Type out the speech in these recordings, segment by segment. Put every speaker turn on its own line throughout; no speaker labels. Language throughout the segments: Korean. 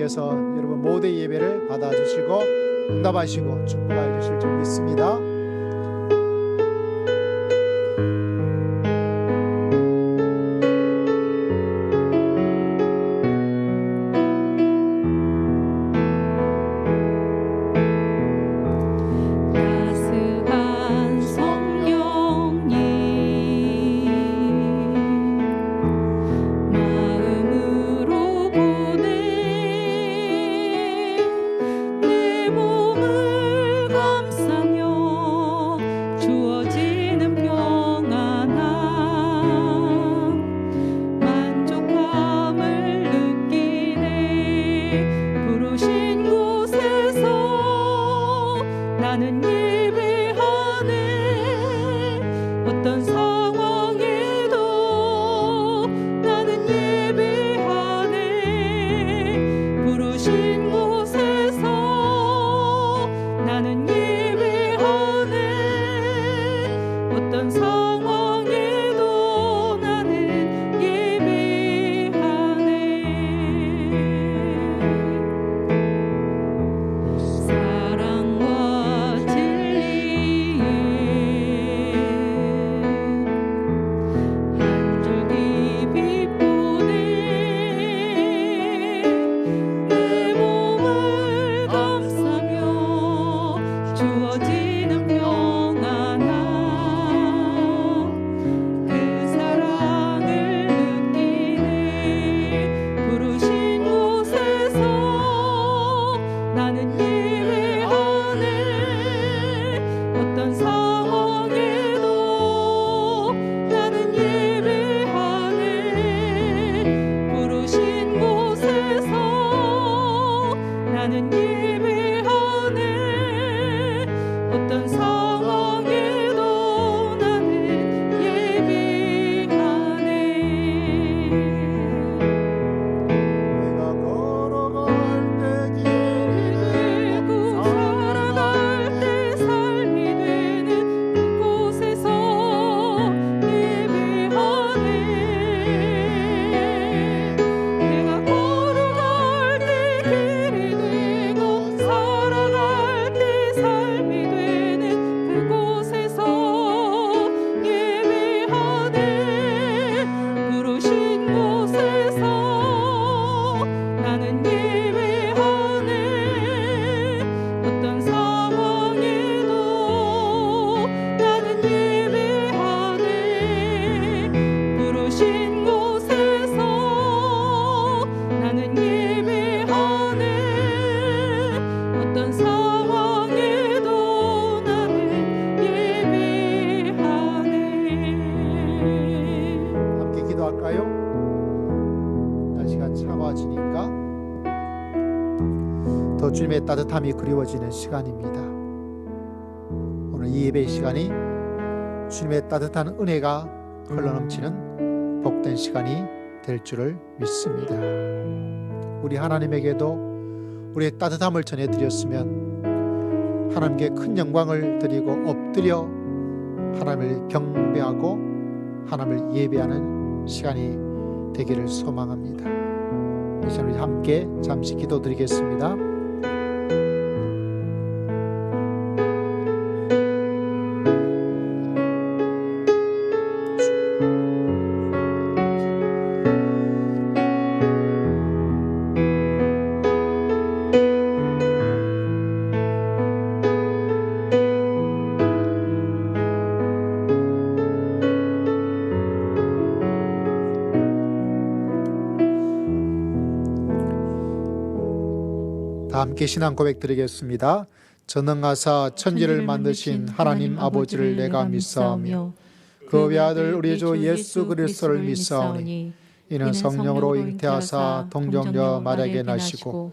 통해서 여러분 모두의 예배를 받아주시고 응답하시고 축복해 주실 줄 믿습니다. 더 주님의 따뜻함이 그리워지는 시간입니다. 오늘 이 예배의 시간이 주님의 따뜻한 은혜가 흘러넘치는 복된 시간이 될 줄을 믿습니다. 우리 하나님에게도 우리의 따뜻함을 전해드렸으면 하나님께 큰 영광을 드리고 엎드려 하나님을 경배하고 하나님을 예배하는 시간이 되기를 소망합니다. 이 시간 우리 함께 잠시 기도드리겠습니다. 다 함께 신앙 고백 드리겠습니다. 전능하사 천지를 만드신 하나님 아버지를 내가 믿사오며 그 외아들 우리 주 예수 그리스도를 믿사오니 이는 성령으로 잉태하사 동정녀 마리아에게 나시고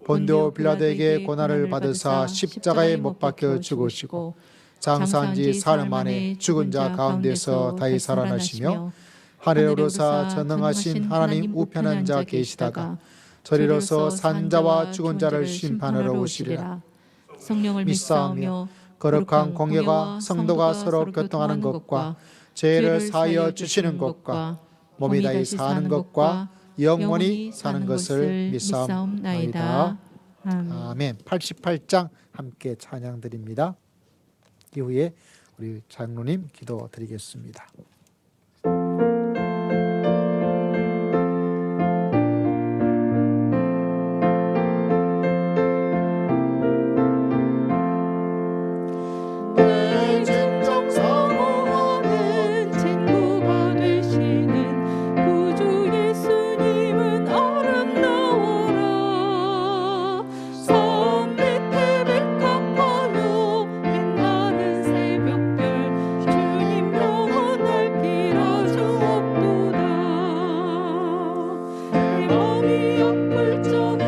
본디오 빌라도에게 고난을 받으사 십자가에 못 박혀 죽으시고 장사한 지 사흘 만에 죽은 자 가운데서 다시 살아나시며 하늘에 오르사 전능하신 하나님 우편에 앉아 계시다가 저리로서 산자와 죽은 자를 심판하러 오시리라.
성령을 믿사오며
거룩한 공예가 성도가 서로 교통하는 것과 죄를 사하여 주시는 것과 몸이 다시 사는 것과 영원히 사는 것을 믿사옵나이다.
아멘.
아멘. 88장 함께 찬양 드립니다. 이후에 우리 장로님 기도 드리겠습니다.
친구가 되시는 구주 예수님은 아름다워라. 섬 밑에 백합화요 빛나는 새벽별 주님 영원할 길아 주옵도다. 내 마음이 아플 적에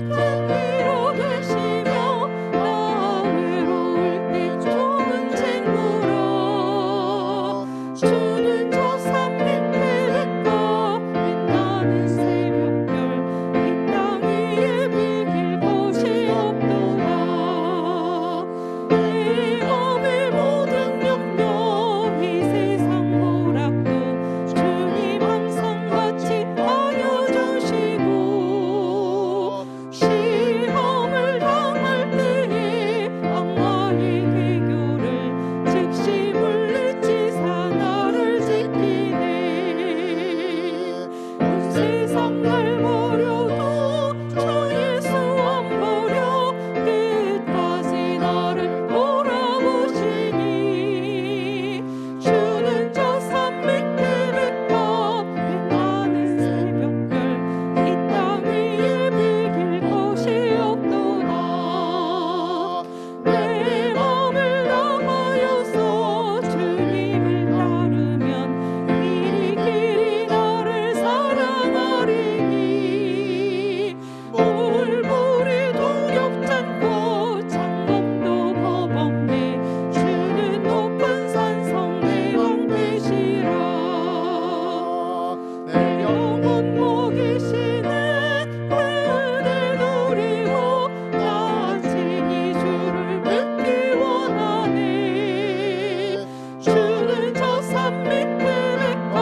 큰 위로 되시며 나 외로울 때 좋은 친구라. 주는 저 산 밑에 백합 빛나는 새벽별 이 땅 위에 비길 곳이 없도다. 내 맘의 모든 염려 이 세상 보락도 주님 항상 같이 하여 주시고 시험을 당할 때에 악마의 개교를 즉시 물리치사 나를 지키네. 온 세상 날 버려도 주 예수 안 버려 끝까지 나를 돌아보시니. 주는 저 산 밑에 백합 빛나는 새벽별 이 땅 위에 비길 곳이 없도다. 내 맘을 다하여서 주님을 따르면 길이 나를 사랑하리니. 물불이 두렵잖고 창검도 겁없네. 주는 높은 산성 내 왕 되시라. 내 영혼 먹이시는 그 은혜 누리고 나 친히 주를 뵙기 원하네. 주는 저 산 밑에 백합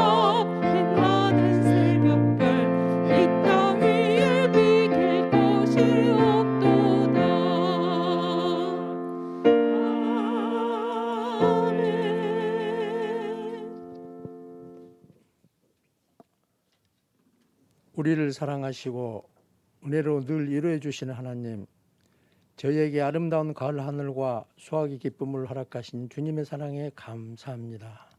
빛나는 새벽별 이 땅 위에 비길 곳이 없도다. 아멘.
우리를 사랑하시고 은혜로 늘 위로해 주시는 하나님, 저희에게 아름다운 가을 하늘과 수확의 기쁨을 허락하신 주님의 사랑에 감사합니다.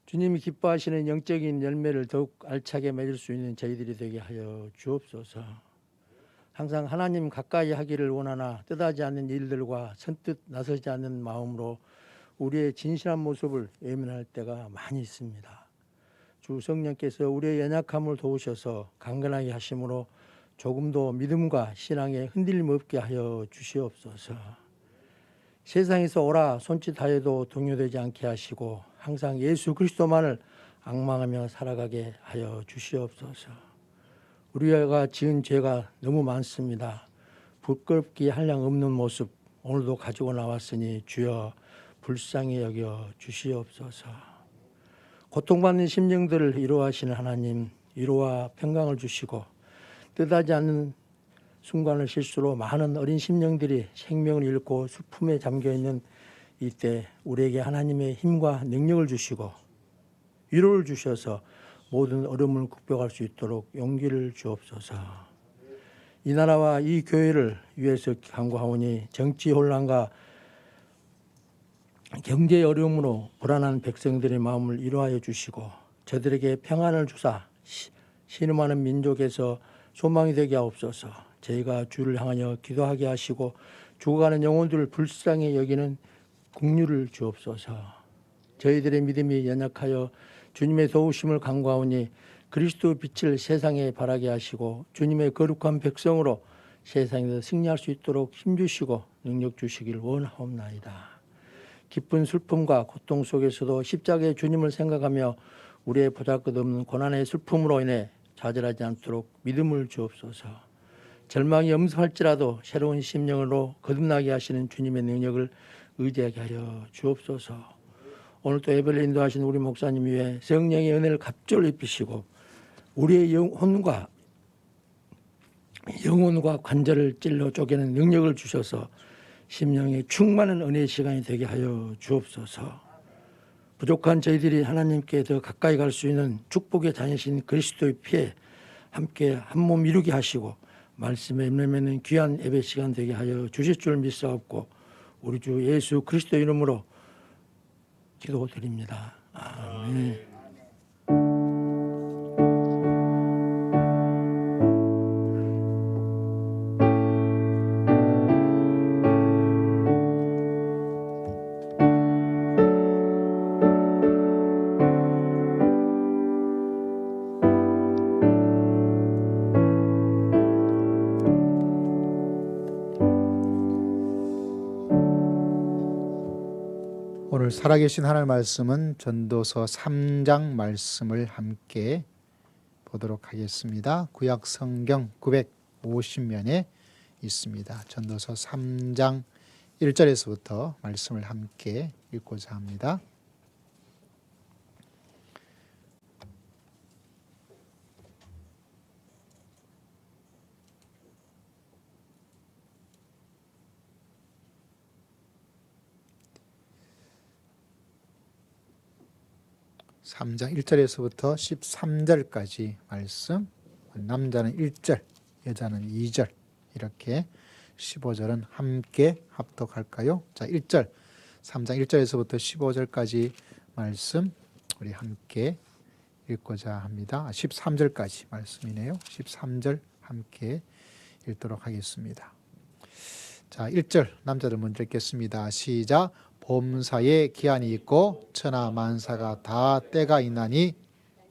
주님이 기뻐하시는 영적인 열매를 더욱 알차게 맺을 수 있는 저희들이 되게 하여 주옵소서. 항상 하나님 가까이 하기를 원하나 뜻하지 않는 일들과 선뜻 나서지 않는 마음으로 우리의 진실한 모습을 외면할 때가 많이 있습니다. 주 성령께서 우리의 연약함을 도우셔서 강건하게 하심으로 조금도 믿음과 신앙에 흔들림 없게 하여 주시옵소서. 세상에서 오라 손짓하여도 동요되지 않게 하시고 항상 예수 그리스도만을 앙망하며 살아가게 하여 주시옵소서. 우리가 지은 죄가 너무 많습니다. 부끄럽기 한량 없는 모습 오늘도 가지고 나왔으니 주여 불쌍히 여겨 주시옵소서. 고통받는 심령들을 위로하시는 하나님, 위로와 평강을 주시고 뜻하지 않는 순간을 실수로 많은 어린 심령들이 생명을 잃고 슬픔에 잠겨있는 이때 우리에게 하나님의 힘과 능력을 주시고 위로를 주셔서 모든 어려움을 극복할 수 있도록 용기를 주옵소서. 이 나라와 이 교회를 위해서 간구하오니 정치 혼란과 경제 어려움으로 불안한 백성들의 마음을 위로하여 주시고 저들에게 평안을 주사 신음하는 민족에서 소망이 되게 하옵소서. 저희가 주를 향하여 기도하게 하시고 죽어가는 영혼들을 불쌍히 여기는 긍휼을 주옵소서. 저희들의 믿음이 연약하여 주님의 도우심을 간구하오니 그리스도의 빛을 세상에 발하게 하시고 주님의 거룩한 백성으로 세상에서 승리할 수 있도록 힘주시고 능력 주시길 원하옵나이다. 기쁜 슬픔과 고통 속에서도 십자가의 주님을 생각하며 우리의 보잘것없는 고난의 슬픔으로 인해 좌절하지 않도록 믿음을 주옵소서. 절망이 엄습할지라도 새로운 심령으로 거듭나게 하시는 주님의 능력을 의지하게 하여 주옵소서. 오늘 또 예배를 인도하신 우리 목사님 위해 성령의 은혜를 갑절로 입히시고 우리의 영혼과 관절을 찔러 쪼개는 능력을 주셔서 심령에 충만한 은혜의 시간이 되게 하여 주옵소서. 부족한 저희들이 하나님께 더 가까이 갈 수 있는 축복의 자녀신 그리스도의 피에 함께 한 몸 이루게 하시고 말씀에 임매매는 귀한 예배 시간 되게 하여 주실 줄 믿사옵고 우리 주 예수 그리스도 이름으로 기도드립니다. 아멘.
오늘 살아계신 하나님의 말씀은 전도서 3장 말씀을 함께 보도록 하겠습니다. 구약 성경 950면에 있습니다. 전도서 3장 1절에서부터 말씀을 함께 읽고자 합니다. 삼 장 1절에서부터 13절까지 말씀, 남자는 1절, 여자는 2절 이렇게 15절은 함께 합독할까요? 자, 1절, 3장 1절에서부터 15절까지 말씀 우리 함께 읽고자 합니다. 13절까지 말씀이네요. 13절 함께 읽도록 하겠습니다. 자, 1절 남자들 먼저 읽겠습니다. 시작. 봄사에 기한이 있고 천하 만사가 다 때가 있나니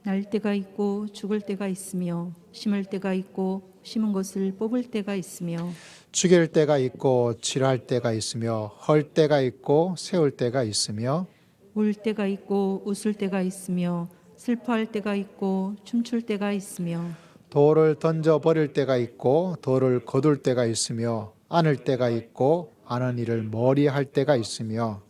날 때가 있고 죽을 때가 있으며 심을 때가 있고 심은 것을 뽑을 때가 있으며
죽일 때가 있고 칠할 때가 있으며 헐 때가 있고 세울 때가 있으며
울 때가 있고 웃을 때가 있으며 슬퍼할 때가 있고 춤출 때가 있으며
돌을 던져 버릴 때가 있고 돌을 거둘 때가 있으며 안을 때가 있고 아는 일을 머리할 때가 있으며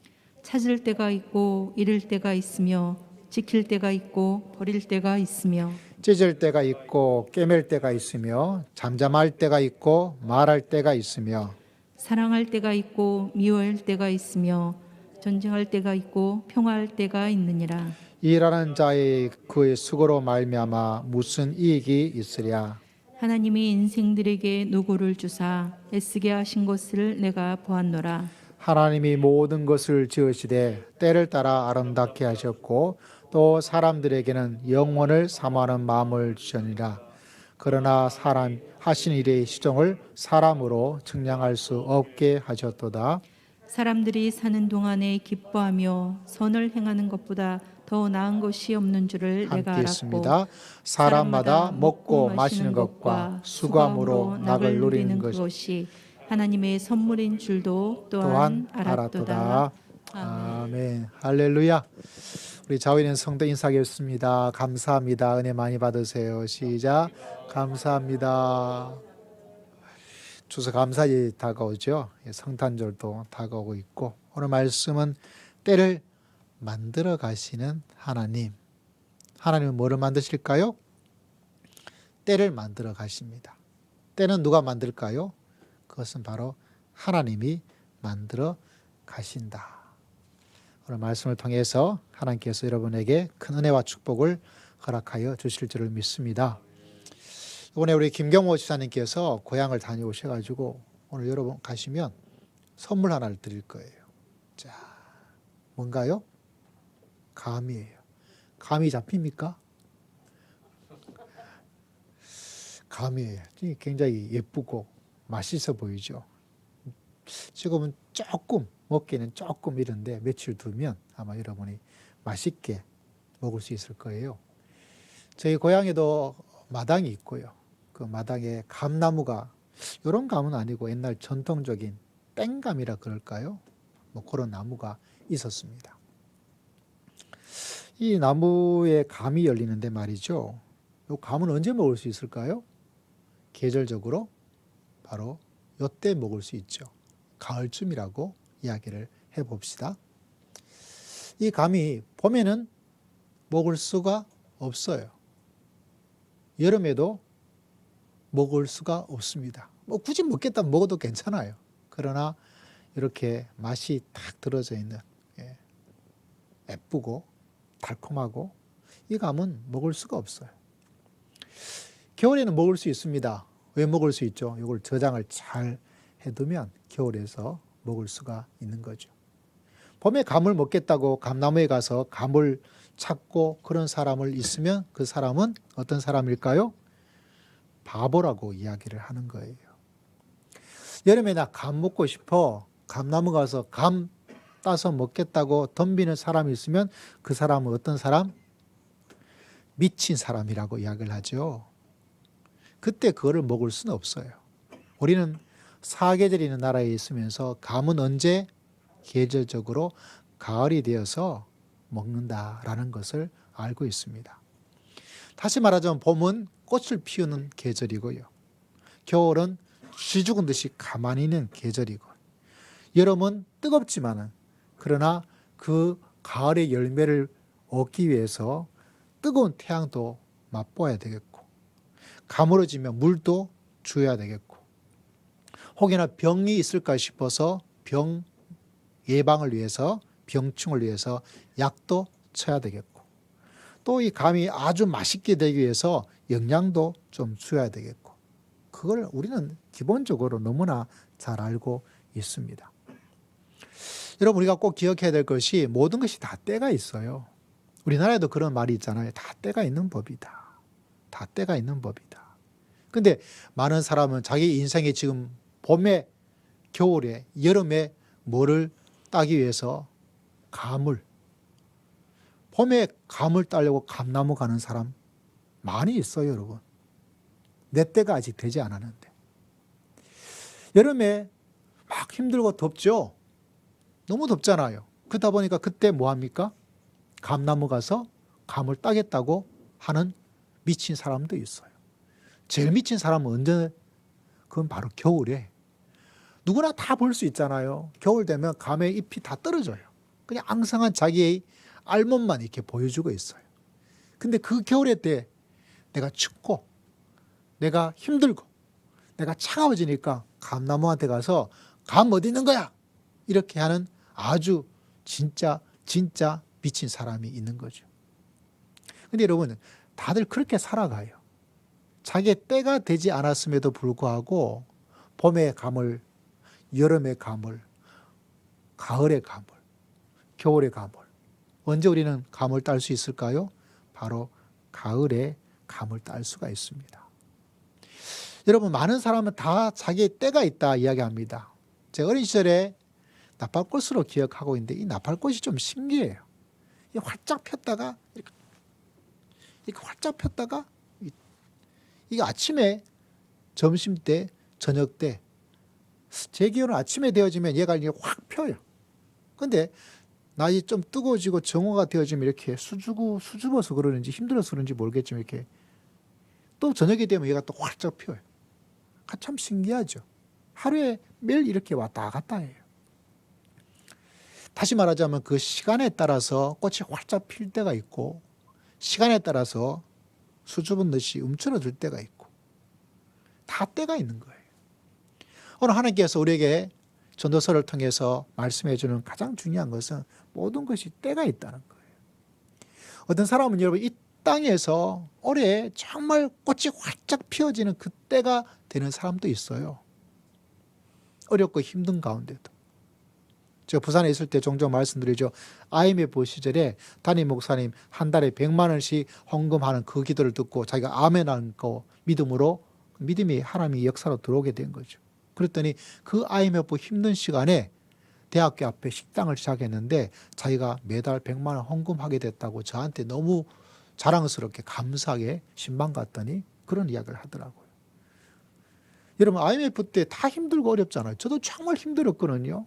찾을 때가 있고 잃을 때가 있으며 지킬 때가 있고 버릴 때가 있으며
찢을 때가 있고 꿰맬 때가 있으며 잠잠할 때가 있고 말할 때가 있으며
사랑할 때가 있고 미워할 때가 있으며 전쟁할 때가 있고 평화할 때가 있느니라.
일하는 자의 그의 수고로 말미암아 무슨 이익이 있으랴.
하나님이 인생들에게 노고를 주사 애쓰게 하신 것을 내가 보았노라.
하나님이 모든 것을 지으시되 때를 따라 아름답게 하셨고 또 사람들에게는 영원을 사모하는 마음을 주셨느니라. 그러나 사람 하신 일의 시종을 사람으로 측량할 수 없게 하셨도다.
사람들이 사는 동안에 기뻐하며 선을 행하는 것보다 더 나은 것이 없는 줄을 내가
함께
알았고
있습니다. 사람마다 먹고 마시는 것과 수고함으로 낙을 누리는
그것이 하나님의 선물인 줄도 또한 알았도다.
아멘. 할렐루야. 우리 좌우있는 성도 인사하겠습니다. 감사합니다. 은혜 많이 받으세요. 시작. 감사합니다. 추수감사절이 다가오죠. 성탄절도 다가오고 있고 오늘 말씀은 때를 만들어 가시는 하나님. 하나님은 뭐를 만드실까요? 때를 만들어 가십니다. 때는 누가 만들까요? 그것은 바로 하나님이 만들어 가신다. 오늘 말씀을 통해서 하나님께서 여러분에게 큰 은혜와 축복을 허락하여 주실 줄을 믿습니다. 이번에 우리 김경호 지사님께서 고향을 다녀오셔가지고 오늘 여러분 가시면 선물 하나를 드릴 거예요. 자, 뭔가요? 감이에요. 감이 잡힙니까? 감이에요. 굉장히 예쁘고 맛있어 보이죠. 지금은 조금 먹기는 조금 이런데 며칠 두면 아마 여러분이 맛있게 먹을 수 있을 거예요. 저희 고향에도 마당이 있고요. 그 마당에 감나무가 이런 감은 아니고 옛날 전통적인 땡감이라 그럴까요? 뭐 그런 나무가 있었습니다. 이 나무에 감이 열리는데 말이죠. 이 감은 언제 먹을 수 있을까요? 계절적으로 바로 이때 먹을 수 있죠. 가을쯤이라고 이야기를 해봅시다. 이 감이 봄에는 먹을 수가 없어요. 여름에도 먹을 수가 없습니다. 뭐 굳이 먹겠다면 먹어도 괜찮아요. 그러나 이렇게 맛이 탁 들어져 있는 예쁘고 달콤하고 이 감은 먹을 수가 없어요. 겨울에는 먹을 수 있습니다. 왜 먹을 수 있죠? 이걸 저장을 잘 해두면 겨울에서 먹을 수가 있는 거죠. 봄에 감을 먹겠다고 감나무에 가서 감을 찾고 그런 사람을 있으면 그 사람은 어떤 사람일까요? 바보라고 이야기를 하는 거예요. 여름에 나 감 먹고 싶어. 감나무 가서 감 따서 먹겠다고 덤비는 사람이 있으면 그 사람은 어떤 사람? 미친 사람이라고 이야기를 하죠. 그때 그거를 먹을 수는 없어요. 우리는 사계절이 있는 나라에 있으면서 감은 언제? 계절적으로 가을이 되어서 먹는다라는 것을 알고 있습니다. 다시 말하자면 봄은 꽃을 피우는 계절이고요. 겨울은 쥐 죽은 듯이 가만히 있는 계절이고, 여름은 뜨겁지만은 그러나 그 가을의 열매를 얻기 위해서 뜨거운 태양도 맛보아야 되겠고, 가물어지면 물도 주어야 되겠고, 혹여나 병이 있을까 싶어서 병 예방을 위해서, 병충을 위해서 약도 쳐야 되겠고, 또 이 감이 아주 맛있게 되기 위해서 영양도 좀 줘야 되겠고, 그걸 우리는 기본적으로 너무나 잘 알고 있습니다. 여러분, 우리가 꼭 기억해야 될 것이 모든 것이 다 때가 있어요. 우리나라에도 그런 말이 있잖아요. 다 때가 있는 법이다. 다 때가 있는 법이다. 근데 많은 사람은 자기 인생에 지금 봄에, 겨울에, 여름에 뭐를 따기 위해서 감을, 봄에 감을 따려고 감나무 가는 사람 많이 있어요, 여러분. 내 때가 아직 되지 않았는데. 여름에 막 힘들고 덥죠? 너무 덥잖아요. 그러다 보니까 그때 뭐 합니까? 감나무 가서 감을 따겠다고 하는 미친 사람도 있어요. 제일 미친 사람은 언제? 그건 바로 겨울에. 누구나 다 볼 수 있잖아요. 겨울 되면 감의 잎이 다 떨어져요. 그냥 앙상한 자기의 알몸만 이렇게 보여주고 있어요. 근데 그 겨울에 때 내가 춥고 내가 힘들고 내가 차가워지니까 감나무한테 가서 감 어디 있는 거야? 이렇게 하는 아주 진짜 미친 사람이 있는 거죠. 근데 여러분, 다들 그렇게 살아가요. 자기의 때가 되지 않았음에도 불구하고 봄의 감을, 여름의 감을, 가을의 감을, 겨울의 감을, 언제 우리는 감을 딸 수 있을까요? 바로 가을에 감을 딸 수가 있습니다. 여러분, 많은 사람은 다 자기의 때가 있다 이야기합니다. 제가 어린 시절에 나팔꽃으로 기억하고 있는데 이 나팔꽃이 좀 신기해요. 활짝 폈다가 이렇게 활짝 폈다가 이게 아침에, 점심 때, 저녁 때, 제 기억은 아침에 되어지면 얘가 이게 확 펴요. 근데 날이 좀 뜨거워지고 정오가 되어지면 이렇게 수줍어서 그러는지 힘들어서 그런지 모르겠지만 이렇게 또 저녁이 되면 얘가 또 활짝 펴요. 참 신기하죠. 하루에 매일 이렇게 왔다 갔다 해요. 다시 말하자면 그 시간에 따라서 꽃이 활짝 필 때가 있고 시간에 따라서 수줍은 듯이 움츠러들 때가 있고 다 때가 있는 거예요. 오늘 하나님께서 우리에게 전도서를 통해서 말씀해 주는 가장 중요한 것은 모든 것이 때가 있다는 거예요. 어떤 사람은 여러분 이 땅에서 올해 정말 꽃이 활짝 피어지는 그 때가 되는 사람도 있어요. 어렵고 힘든 가운데도. 제가 부산에 있을 때 종종 말씀드리죠. IMF 시절에 담임 목사님 한 달에 100만 원씩 헌금하는 그 기도를 듣고 자기가 아멘한 거 믿음으로 믿음이 하나님의 역사로 들어오게 된 거죠. 그랬더니 그 IMF 힘든 시간에 대학교 앞에 식당을 시작했는데 자기가 매달 100만 원 헌금하게 됐다고 저한테 너무 자랑스럽게 감사하게 신방 갔더니 그런 이야기를 하더라고요. 여러분 IMF 때 다 힘들고 어렵잖아요. 저도 정말 힘들었거든요.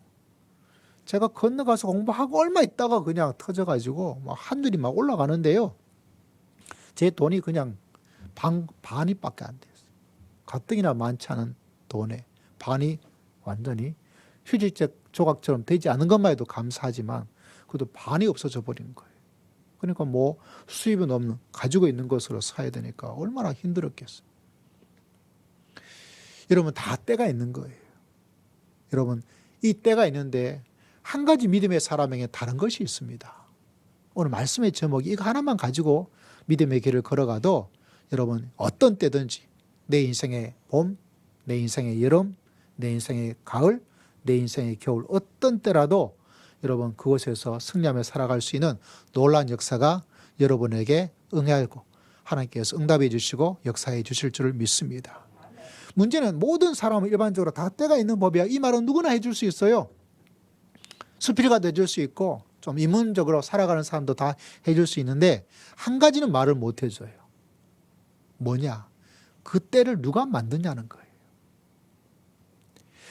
제가 건너가서 공부하고 얼마 있다가 그냥 터져가지고 막 하늘이 막 올라가는데요. 제 돈이 그냥 반이밖에 안 됐어요. 가뜩이나 많지 않은 돈에 반이 완전히 휴지책 조각처럼 되지 않은 것만 해도 감사하지만 그래도 반이 없어져 버린 거예요. 그러니까 뭐 수입은 없는, 가지고 있는 것으로 사야 되니까 얼마나 힘들었겠어요. 여러분, 다 때가 있는 거예요. 여러분, 이 때가 있는데 한 가지 믿음의 사람에게 다른 것이 있습니다. 오늘 말씀의 제목이 이거 하나만 가지고 믿음의 길을 걸어가도 여러분, 어떤 때든지 내 인생의 봄, 내 인생의 여름, 내 인생의 가을, 내 인생의 겨울, 어떤 때라도 여러분 그곳에서 승리하며 살아갈 수 있는 놀라운 역사가 여러분에게 응하고 하나님께서 응답해 주시고 역사해 주실 줄을 믿습니다. 문제는 모든 사람은 일반적으로 다 때가 있는 법이야. 이 말은 누구나 해줄 수 있어요. 수필가 해줄 수 있고 좀 이문적으로 살아가는 사람도 다 해줄 수 있는데 한 가지는 말을 못 해줘요. 뭐냐? 그 때를 누가 만드냐는 거예요.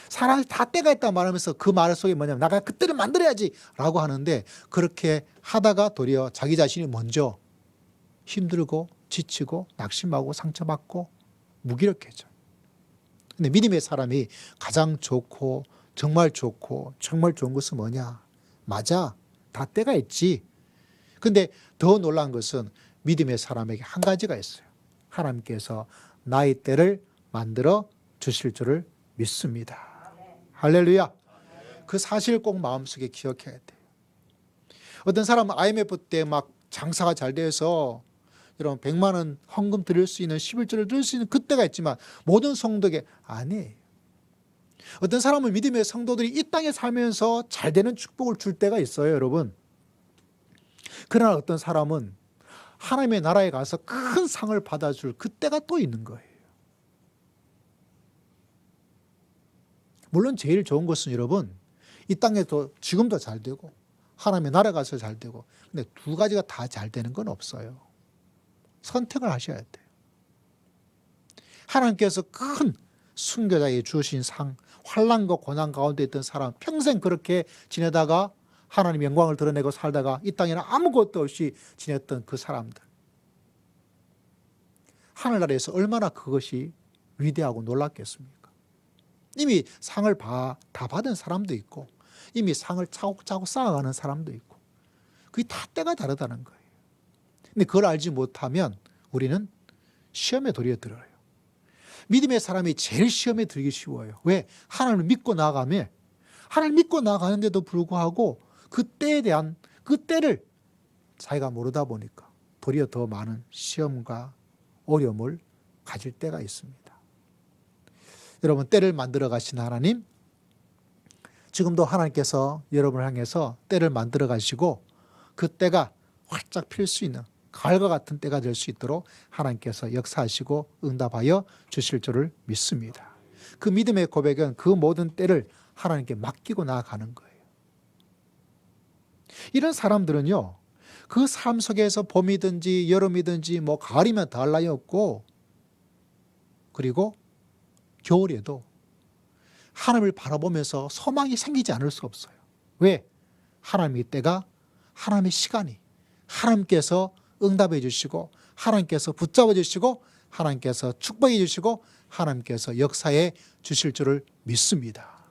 사람이 다 때가 있다 말하면서 그 말 속에 뭐냐면 내가 그때를 만들어야지 라고 하는데 그렇게 하다가 도리어 자기 자신이 먼저 힘들고 지치고 낙심하고 상처받고 무기력해져. 근데 믿음의 사람이 가장 좋고 정말 좋고 정말 좋은 것은 뭐냐? 맞아. 다 때가 있지. 근데 더 놀라운 것은 믿음의 사람에게 한 가지가 있어요. 하나님께서 나의 때를 만들어 주실 줄을 믿습니다. 할렐루야. 그 사실 꼭 마음속에 기억해야 돼요. 어떤 사람은 IMF 때 막 장사가 잘 돼서 여러분 100만 원 헌금 드릴 수 있는 11조를 드릴 수 있는 그때가 있지만 모든 성도에게 아니에요. 어떤 사람은 믿음의 성도들이 이 땅에 살면서 잘 되는 축복을 줄 때가 있어요, 여러분. 그러나 어떤 사람은 하나님의 나라에 가서 큰 상을 받아줄 그때가 또 있는 거예요. 물론 제일 좋은 것은 여러분 이 땅에도 지금도 잘 되고 하나님의 나라 가서 잘 되고 근데 두 가지가 다 잘 되는 건 없어요. 선택을 하셔야 돼요. 하나님께서 큰 순교자에게 주신 상, 환난과 고난 가운데 있던 사람 평생 그렇게 지내다가 하나님의 영광을 드러내고 살다가 이 땅에는 아무것도 없이 지냈던 그 사람들. 하늘나라에서 얼마나 그것이 위대하고 놀랍겠습니까? 이미 상을 다 받은 사람도 있고 이미 상을 차곡차곡 쌓아가는 사람도 있고 그게 다 때가 다르다는 거예요. 근데 그걸 알지 못하면 우리는 시험에 도리어들어요. 믿음의 사람이 제일 시험에 들기 쉬워요. 왜? 하나님을 믿고 나아가면 하나님을 믿고 나아가는데도 불구하고 그 때에 대한 그 때를 자기가 모르다 보니까 도리어 더 많은 시험과 어려움을 가질 때가 있습니다. 여러분 때를 만들어 가신 하나님 지금도 하나님께서 여러분을 향해서 때를 만들어 가시고 그 때가 활짝 필 수 있는 가을과 같은 때가 될 수 있도록 하나님께서 역사하시고 응답하여 주실 줄을 믿습니다. 그 믿음의 고백은 그 모든 때를 하나님께 맡기고 나아가는 거예요. 이런 사람들은요. 그 삶 속에서 봄이든지 여름이든지 뭐 가을이면 더할 나위 없고 그리고 겨울에도 하나님을 바라보면서 소망이 생기지 않을 수 없어요. 왜? 하나님의 때가 하나님의 시간이 하나님께서 응답해 주시고 하나님께서 붙잡아 주시고 하나님께서 축복해 주시고 하나님께서 역사해 주실 줄을 믿습니다.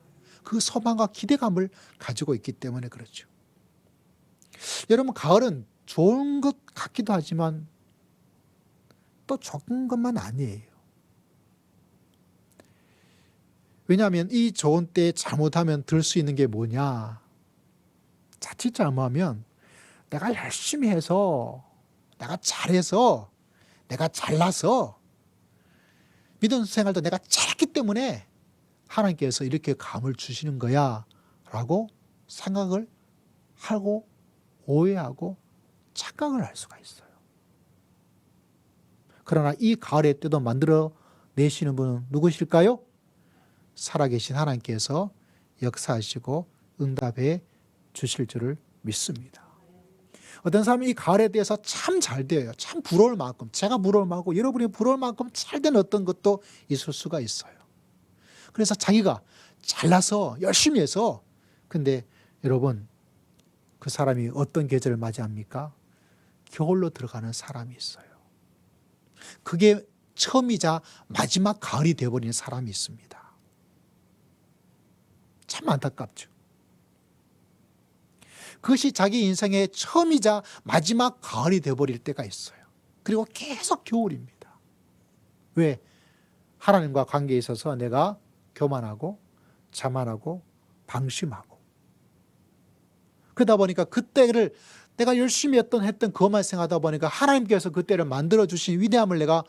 그 소망과 기대감을 가지고 있기 때문에 그렇죠. 여러분 가을은 좋은 것 같기도 하지만 또 좋은 것만 아니에요. 왜냐하면 이 좋은 때에 잘못하면 들 수 있는 게 뭐냐. 자칫 잘못하면 내가 열심히 해서 내가 잘해서 내가 잘나서 믿음 생활도 내가 잘했기 때문에 하나님께서 이렇게 감을 주시는 거야 라고 생각을 하고 오해하고 착각을 할 수가 있어요. 그러나 이 가을의 때도 만들어 내시는 분은 누구실까요? 살아계신 하나님께서 역사하시고 응답해 주실 줄을 믿습니다. 어떤 사람이 이 가을에 대해서 참 잘 돼요. 참 부러울 만큼, 제가 부러울 만큼, 여러분이 부러울 만큼 잘 된 어떤 것도 있을 수가 있어요. 그래서 자기가 잘나서 열심히 해서 근데 여러분 그 사람이 어떤 계절을 맞이합니까? 겨울로 들어가는 사람이 있어요. 그게 처음이자 마지막 가을이 되어버리는 사람이 있습니다. 참 안타깝죠. 그것이 자기 인생의 처음이자 마지막 가을이 되어버릴 때가 있어요. 그리고 계속 겨울입니다. 왜? 하나님과 관계에 있어서 내가 교만하고 자만하고 방심하고 그러다 보니까 그때를 내가 열심히 했던 그것만 생각하다 보니까 하나님께서 그때를 만들어주신 위대함을 내가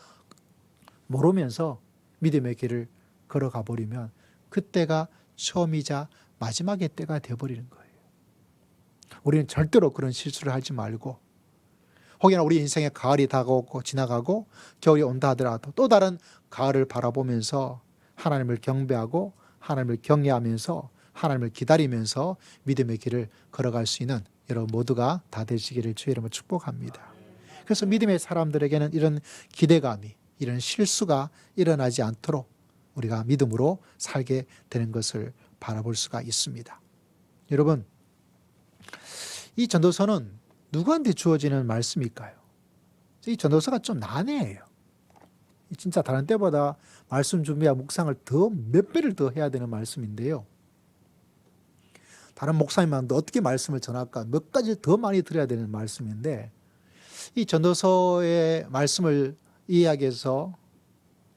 모르면서 믿음의 길을 걸어가 버리면 그때가 처음이자 마지막의 때가 되어버리는 거예요. 우리는 절대로 그런 실수를 하지 말고 혹여나 우리 인생의 가을이 다가오고 지나가고 겨울이 온다 하더라도 또 다른 가을을 바라보면서 하나님을 경배하고 하나님을 경외하면서 하나님을 기다리면서 믿음의 길을 걸어갈 수 있는 여러분 모두가 다 되시기를 주의 이름으로 축복합니다. 그래서 믿음의 사람들에게는 이런 기대감이 이런 실수가 일어나지 않도록 우리가 믿음으로 살게 되는 것을 바라볼 수가 있습니다. 여러분, 이 전도서는 누구한테 주어지는 말씀일까요? 이 전도서가 좀 난해해요. 진짜 다른 때보다 말씀 준비와 묵상을 더 몇 배를 더 해야 되는 말씀인데요. 다른 목사님한테 어떻게 말씀을 전할까 몇 가지 더 많이 드려야 되는 말씀인데 이 전도서의 말씀을 이해하기 위해서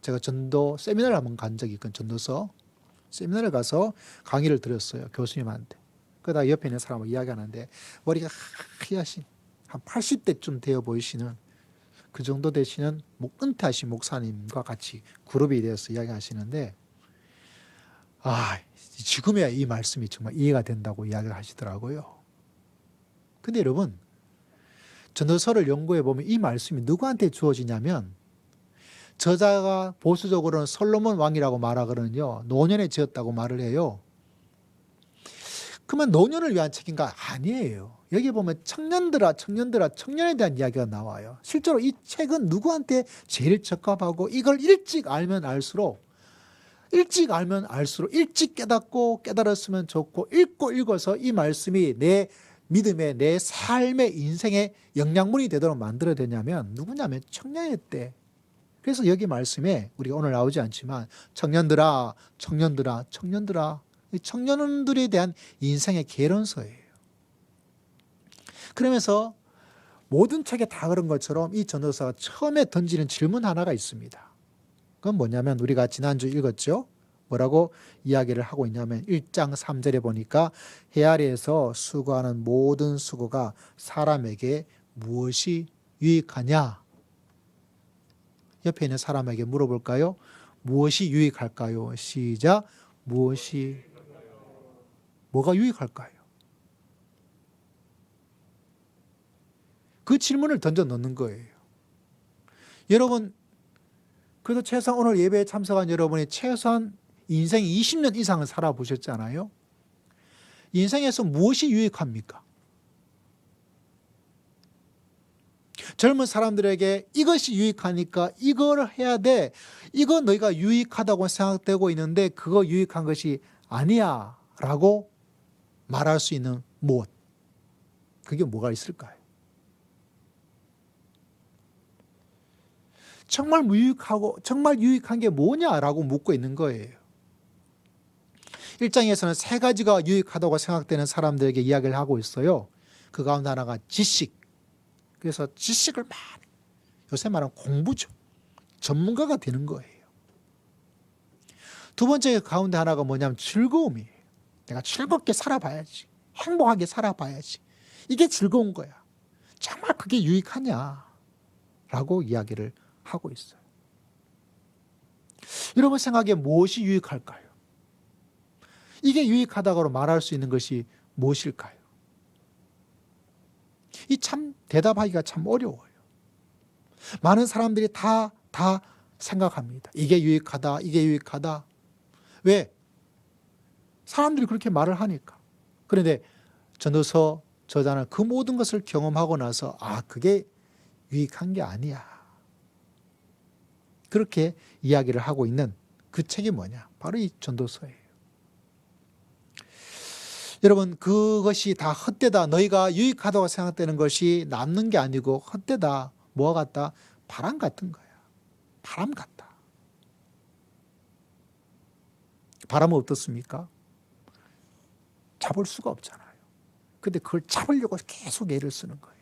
제가 전도 세미나를 한번 간 적이 있거든요. 전도서 세미나를 가서 강의를 들었어요. 교수님한테. 그러다 옆에 있는 사람하고 이야기하는데 머리가 하얗신 한 80대쯤 되어 보이시는 그 정도 되시는 은퇴하신 목사님과 같이 그룹이 되어서 이야기하시는데 지금이야 이 말씀이 정말 이해가 된다고 이야기를 하시더라고요. 근데 여러분 전도서를 연구해 보면 이 말씀이 누구한테 주어지냐면 저자가 보수적으로는 솔로몬 왕이라고 말하거든요. 노년에 지었다고 말을 해요. 그러면 노년을 위한 책인가? 아니에요. 여기 보면 청년들아 청년에 대한 이야기가 나와요. 실제로 이 책은 누구한테 제일 적합하고 이걸 일찍 알면 알수록 일찍 깨닫고 깨달았으면 좋고 읽어서 이 말씀이 내 믿음의 내 삶의 인생의 영양분이 되도록 만들어야 되냐면 누구냐면 청년의 때. 그래서 여기 말씀에 우리가 오늘 나오지 않지만 청년들아 이 청년들에 대한 인생의 개론서예요. 그러면서 모든 책에 다 그런 것처럼 이 전도서가 처음에 던지는 질문 하나가 있습니다. 그건 뭐냐면 우리가 지난주 읽었죠. 뭐라고 이야기를 하고 있냐면 1장 3절에 보니까 해 아래에서 수고하는 모든 수고가 사람에게 무엇이 유익하냐? 옆에 있는 사람에게 물어볼까요? 무엇이 유익할까요? 시작. 뭐가 유익할까요? 그 질문을 던져 넣는 거예요. 여러분, 그래도 최소한 오늘 예배에 참석한 여러분이 최소한 인생 20년 이상을 살아보셨잖아요. 인생에서 무엇이 유익합니까? 젊은 사람들에게 이것이 유익하니까 이걸 해야 돼. 이거 너희가 유익하다고 생각되고 있는데 그거 유익한 것이 아니야 라고 말할 수 있는 무엇? 그게 뭐가 있을까요? 정말 유익한 게 뭐냐라고 묻고 있는 거예요. 1장에서는 세 가지가 유익하다고 생각되는 사람들에게 이야기를 하고 있어요. 그 가운데 하나가 지식. 그래서 지식을 많이, 요새 말하는 공부죠. 전문가가 되는 거예요. 두 번째 가운데 하나가 뭐냐면 즐거움이에요. 내가 즐겁게 살아봐야지. 행복하게 살아봐야지. 이게 즐거운 거야. 정말 그게 유익하냐? 라고 이야기를 하고 있어요. 여러분 생각에 무엇이 유익할까요? 이게 유익하다고 말할 수 있는 것이 무엇일까요? 이 참 대답하기가 참 어려워요. 많은 사람들이 다 생각합니다. 이게 유익하다. 왜? 사람들이 그렇게 말을 하니까. 그런데 전도서 저자는 그 모든 것을 경험하고 나서 그게 유익한 게 아니야. 그렇게 이야기를 하고 있는 그 책이 뭐냐? 바로 이 전도서예요. 여러분 그것이 다 헛되다. 너희가 유익하다고 생각되는 것이 남는 게 아니고 헛되다. 뭐와 같다? 바람 같은 거야. 바람 같다. 바람은 어떻습니까? 잡을 수가 없잖아요. 근데 그걸 잡으려고 계속 애를 쓰는 거예요.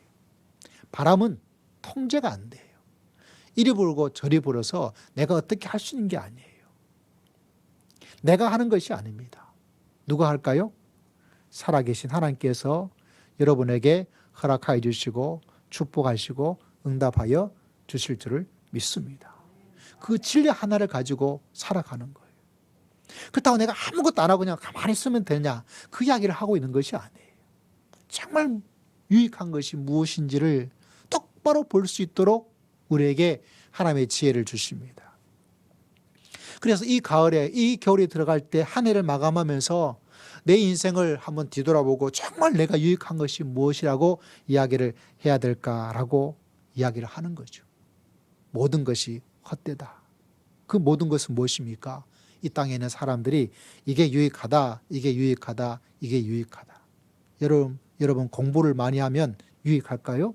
바람은 통제가 안 돼요. 이리 불고 저리 불어서 내가 어떻게 할 수 있는 게 아니에요. 내가 하는 것이 아닙니다. 누가 할까요? 살아계신 하나님께서 여러분에게 허락하여 주시고 축복하시고 응답하여 주실 줄을 믿습니다. 그 진리 하나를 가지고 살아가는 거예요. 그렇다고 내가 아무것도 안 하고 그냥 가만히 있으면 되냐? 그 이야기를 하고 있는 것이 아니에요. 정말 유익한 것이 무엇인지를 똑바로 볼 수 있도록 우리에게 하나님의 지혜를 주십니다. 그래서 이 가을에, 이 겨울에 들어갈 때 한 해를 마감하면서 내 인생을 한번 뒤돌아보고 정말 내가 유익한 것이 무엇이라고 이야기를 해야 될까라고 이야기를 하는 거죠. 모든 것이 헛되다. 그 모든 것은 무엇입니까? 이 땅에 있는 사람들이 이게 유익하다, 이게 유익하다, 이게 유익하다. 여러분 공부를 많이 하면 유익할까요?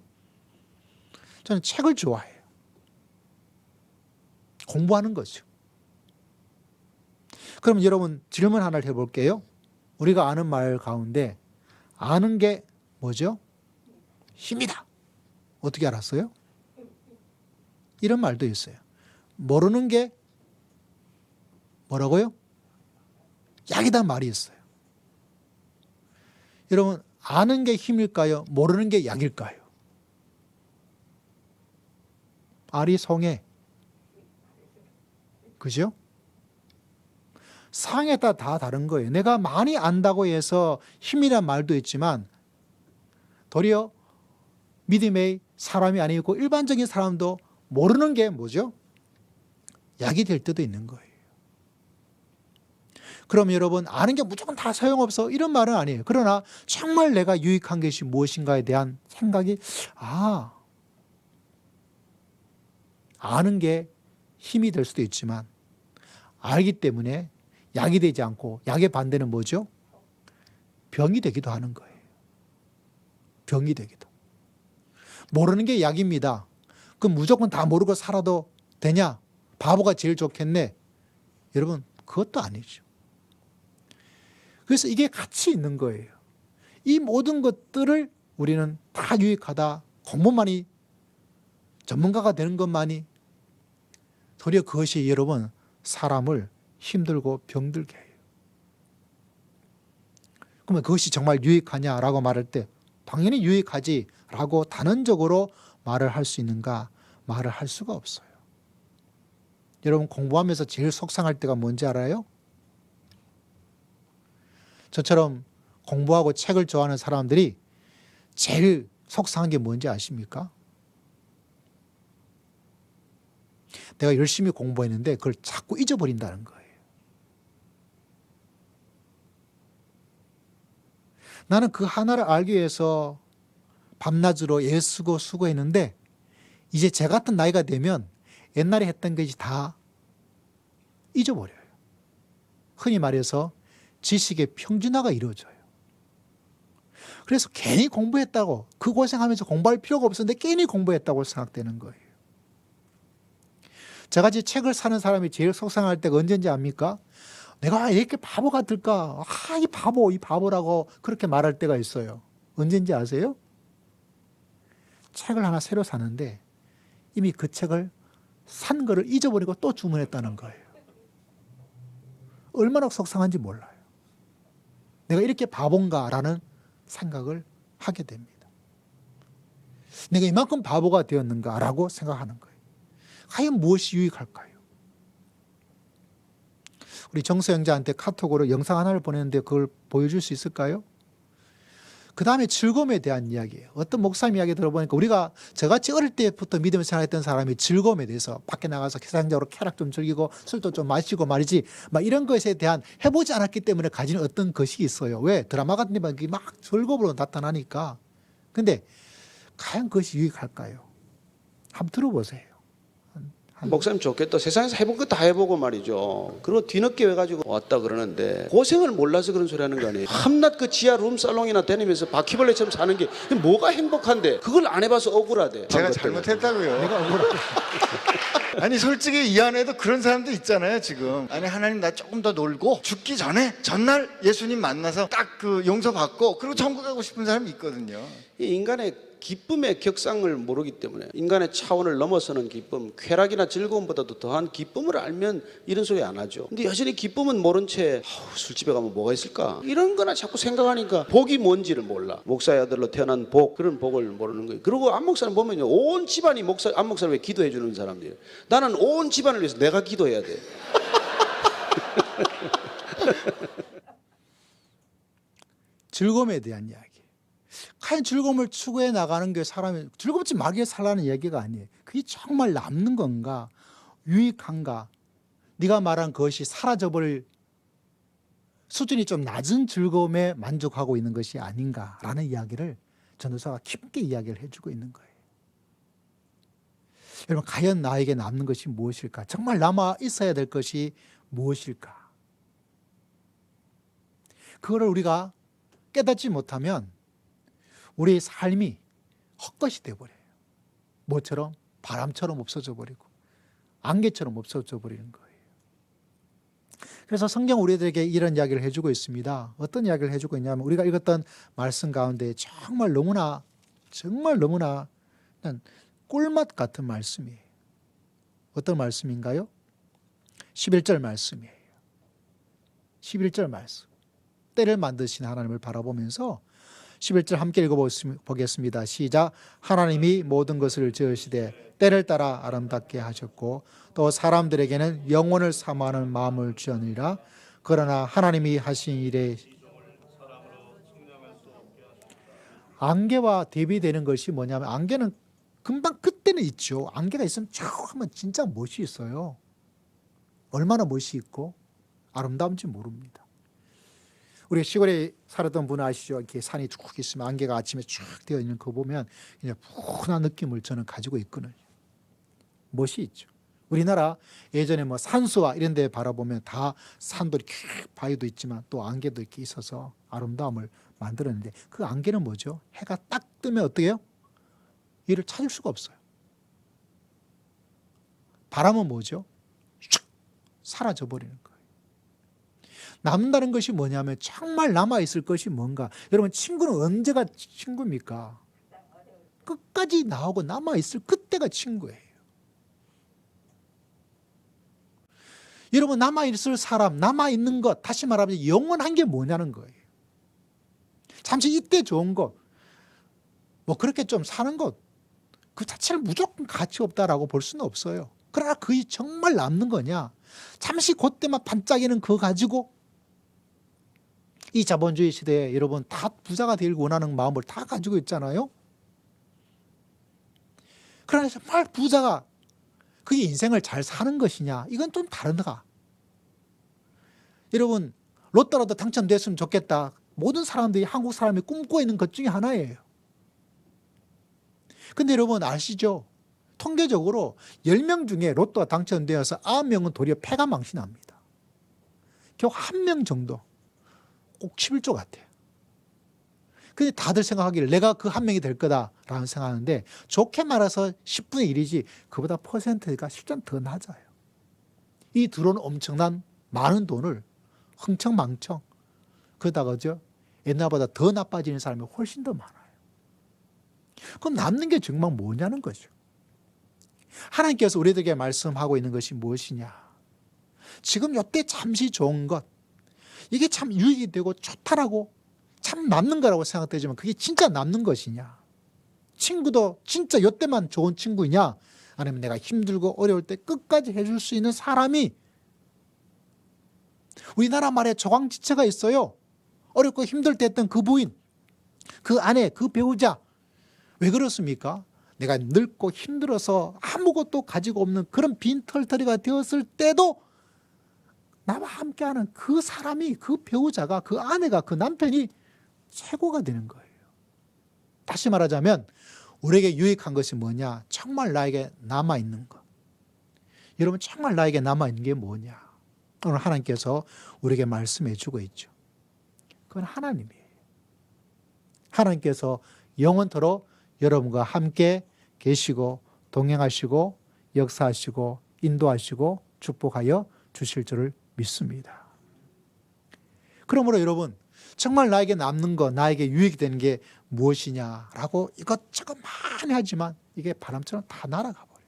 저는 책을 좋아해요. 공부하는 거죠. 그럼 여러분 질문 하나를 해볼게요. 우리가 아는 말 가운데 아는 게 뭐죠? 힘이다. 어떻게 알았어요? 이런 말도 있어요. 모르는 게 뭐라고요? 약이란 말이 있어요. 여러분 아는 게 힘일까요? 모르는 게 약일까요? 알이 성에 그죠? 상황에 따라 다 다른 거예요. 내가 많이 안다고 해서 힘이란 말도 있지만 도리어 믿음의 사람이 아니고 일반적인 사람도 모르는 게 뭐죠? 약이 될 때도 있는 거예요. 그럼 여러분 아는 게 무조건 다 소용없어 이런 말은 아니에요. 그러나 정말 내가 유익한 것이 무엇인가에 대한 생각이 아는 게 힘이 될 수도 있지만 알기 때문에 약이 되지 않고 약의 반대는 뭐죠? 병이 되기도 하는 거예요. 병이 되기도. 모르는 게 약입니다. 그럼 무조건 다 모르고 살아도 되냐? 바보가 제일 좋겠네. 여러분 그것도 아니죠. 그래서 이게 같이 있는 거예요. 이 모든 것들을 우리는 다 유익하다. 공부만이 전문가가 되는 것만이 도리어 그것이 여러분 사람을 힘들고 병들게 해요. 그러면 그것이 정말 유익하냐라고 말할 때 당연히 유익하지라고 단언적으로 말을 할 수 있는가? 말을 할 수가 없어요. 여러분 공부하면서 제일 속상할 때가 뭔지 알아요? 저처럼 공부하고 책을 좋아하는 사람들이 제일 속상한 게 뭔지 아십니까? 내가 열심히 공부했는데 그걸 자꾸 잊어버린다는 거예요. 나는 그 하나를 알기 위해서 밤낮으로 애쓰고 수고했는데 이제 제 같은 나이가 되면 옛날에 했던 것이 다 잊어버려요. 흔히 말해서 지식의 평준화가 이루어져요. 그래서 괜히 공부했다고 그 고생하면서 공부할 필요가 없었는데 괜히 공부했다고 생각되는 거예요. 저같이 책을 사는 사람이 제일 속상할 때가 언제인지 압니까? 내가 왜 이렇게 바보 같을까? 이 바보라고 그렇게 말할 때가 있어요. 언제인지 아세요? 책을 하나 새로 사는데 이미 그 책을 산 거를 잊어버리고 또 주문했다는 거예요. 얼마나 속상한지 몰라요. 내가 이렇게 바본가라는 생각을 하게 됩니다. 내가 이만큼 바보가 되었는가라고 생각하는 거예요. 과연 무엇이 유익할까요? 우리 정수 형제한테 카톡으로 영상 하나를 보냈는데 그걸 보여줄 수 있을까요? 그 다음에 즐거움에 대한 이야기예요. 어떤 목사님 이야기 들어보니까 우리가 저같이 어릴 때부터 믿음을 생활했던 사람이 즐거움에 대해서 밖에 나가서 세상적으로 쾌락 좀 즐기고 술도 좀 마시고 말이지 막 이런 것에 대한 해보지 않았기 때문에 가지는 어떤 것이 있어요. 왜? 드라마 같은 데만 막 즐거움으로 나타나니까. 근데 과연 그것이 유익할까요? 한번 들어보세요.
목사님 좋겠다. 세상에서 해볼 거 다 해보고 말이죠. 그리고 뒤늦게 와가지고 왔다 그러는데 고생을 몰라서 그런 소리 하는 거 아니에요. 한낮 그 지하 룸살롱이나 다니면서 바퀴벌레처럼 사는 게 뭐가 행복한데 그걸 안 해봐서 억울하대.
제가 잘못했다고요.
내가 억울하다.
아니 솔직히 이 안에도 그런 사람도 있잖아요 지금. 아니 하나님 나 조금 더 놀고 죽기 전에 전날 예수님 만나서 딱 그 용서받고 그리고 천국 가고 싶은 사람이 있거든요.
이 인간의 기쁨의 격상을 모르기 때문에 인간의 차원을 넘어서는 기쁨, 쾌락이나 즐거움보다도 더한 기쁨을 알면 이런 소리 안 하죠. 근데 여전히 기쁨은 모른 채 술집에 가면 뭐가 있을까? 이런 거나 자꾸 생각하니까 복이 뭔지를 몰라. 목사의 아들로 태어난 복, 그런 복을 모르는 거예요. 그리고 안목사는 보면요, 온 집안이 안목사를 위해 기도해 주는 사람들이에요. 나는 온 집안을 위해서 내가 기도해야 돼.
즐거움에 대한 이야기. 과연 즐거움을 추구해 나가는 게 사람이 즐겁지 말게 살라는 얘기가 아니에요. 그게 정말 남는 건가? 유익한가? 네가 말한 것이 사라져버릴 수준이 좀 낮은 즐거움에 만족하고 있는 것이 아닌가라는 이야기를 전도사가 깊게 이야기를 해주고 있는 거예요. 여러분, 과연 나에게 남는 것이 무엇일까? 정말 남아 있어야 될 것이 무엇일까? 그거를 우리가 깨닫지 못하면 우리의 삶이 헛것이 되어버려요. 뭐처럼? 바람처럼 없어져 버리고 안개처럼 없어져 버리는 거예요. 그래서 성경 우리들에게 이런 이야기를 해주고 있습니다. 어떤 이야기를 해주고 있냐면 우리가 읽었던 말씀 가운데 정말 너무나 꿀맛 같은 말씀이에요. 어떤 말씀인가요? 11절 말씀이에요. 11절 말씀. 때를 만드신 하나님을 바라보면서 11절 함께 읽어보겠습니다. 시작. 하나님이 모든 것을 지으시되 때를 따라 아름답게 하셨고 또 사람들에게는 영원을 사모하는 마음을 주었느니라. 그러나 하나님이 하신 일에 안개와 대비되는 것이 뭐냐면 안개는 금방 그때는 있죠. 안개가 있으면 쭉 하면 진짜 멋이 있어요. 얼마나 멋이 있고 아름다운지 모릅니다. 우리 시골에 살았던 분 아시죠? 이렇게 산이 쭉 있으면 안개가 아침에 쭉 되어 있는 거 보면 그냥 푸근한 느낌을 저는 가지고 있거든요. 멋이 있죠. 우리나라 예전에 뭐 산수와 이런 데 바라보면 다 산도 이렇게 바위도 있지만 또 안개도 이렇게 있어서 아름다움을 만들었는데 그 안개는 뭐죠? 해가 딱 뜨면 어떻게 해요? 이를 찾을 수가 없어요. 바람은 뭐죠? 슉 사라져 버리는 거예요. 남는다는 것이 뭐냐면 정말 남아있을 것이 뭔가. 여러분, 친구는 언제가 친구입니까? 끝까지 나오고 남아있을 그때가 친구예요. 여러분, 남아있을 사람, 남아있는 것, 다시 말하면 영원한 게 뭐냐는 거예요. 잠시 이때 좋은 것, 뭐 그렇게 좀 사는 것, 그 자체를 무조건 가치 없다라고 볼 수는 없어요. 그러나 그게 정말 남는 거냐? 잠시 그때만 반짝이는 그거 가지고 이 자본주의 시대에 여러분 다 부자가 되길 원하는 마음을 다 가지고 있잖아요. 그러나 정말 부자가 그게 인생을 잘 사는 것이냐? 이건 좀 다르다. 여러분, 로또라도 당첨됐으면 좋겠다. 모든 사람들이, 한국 사람이 꿈꾸고 있는 것 중에 하나예요. 근데 여러분 아시죠? 통계적으로 10명 중에 로또가 당첨되어서 9명은 도리어 패가 망신합니다. 겨우 1명 정도 꼭 11조 같아요. 근데 다들 생각하기를 내가 그 1명이 될 거다라는 생각하는데 좋게 말해서 10분의 1이지 그보다 퍼센트가 실전 더 낮아요. 이 들어오는 엄청난 많은 돈을 흥청망청 그러다가 옛날보다 더 나빠지는 사람이 훨씬 더 많아요. 그럼 남는 게 정말 뭐냐는 거죠. 하나님께서 우리들에게 말씀하고 있는 것이 무엇이냐. 지금 이때 잠시 좋은 것, 이게 참 유익이 되고 좋다라고 참 남는 거라고 생각되지만 그게 진짜 남는 것이냐. 친구도 진짜 이때만 좋은 친구이냐, 아니면 내가 힘들고 어려울 때 끝까지 해줄 수 있는 사람이. 우리나라 말에 조강지처가 있어요. 어렵고 힘들 때 했던 그 부인, 그 아내, 그 배우자. 왜 그렇습니까? 내가 늙고 힘들어서 아무것도 가지고 없는 그런 빈털터리가 되었을 때도 나와 함께하는 그 사람이, 그 배우자가, 그 아내가, 그 남편이 최고가 되는 거예요. 다시 말하자면 우리에게 유익한 것이 뭐냐? 정말 나에게 남아있는 것. 여러분, 정말 나에게 남아있는 게 뭐냐? 오늘 하나님께서 우리에게 말씀해 주고 있죠. 그건 하나님이에요. 하나님께서 영원토록 여러분과 함께 계시고 동행하시고 역사하시고 인도하시고 축복하여 주실 줄을 믿습니다. 그러므로 여러분, 정말 나에게 남는 거, 나에게 유익이 되는 게 무엇이냐라고 이것저것 많이 하지만 이게 바람처럼 다 날아가 버려요.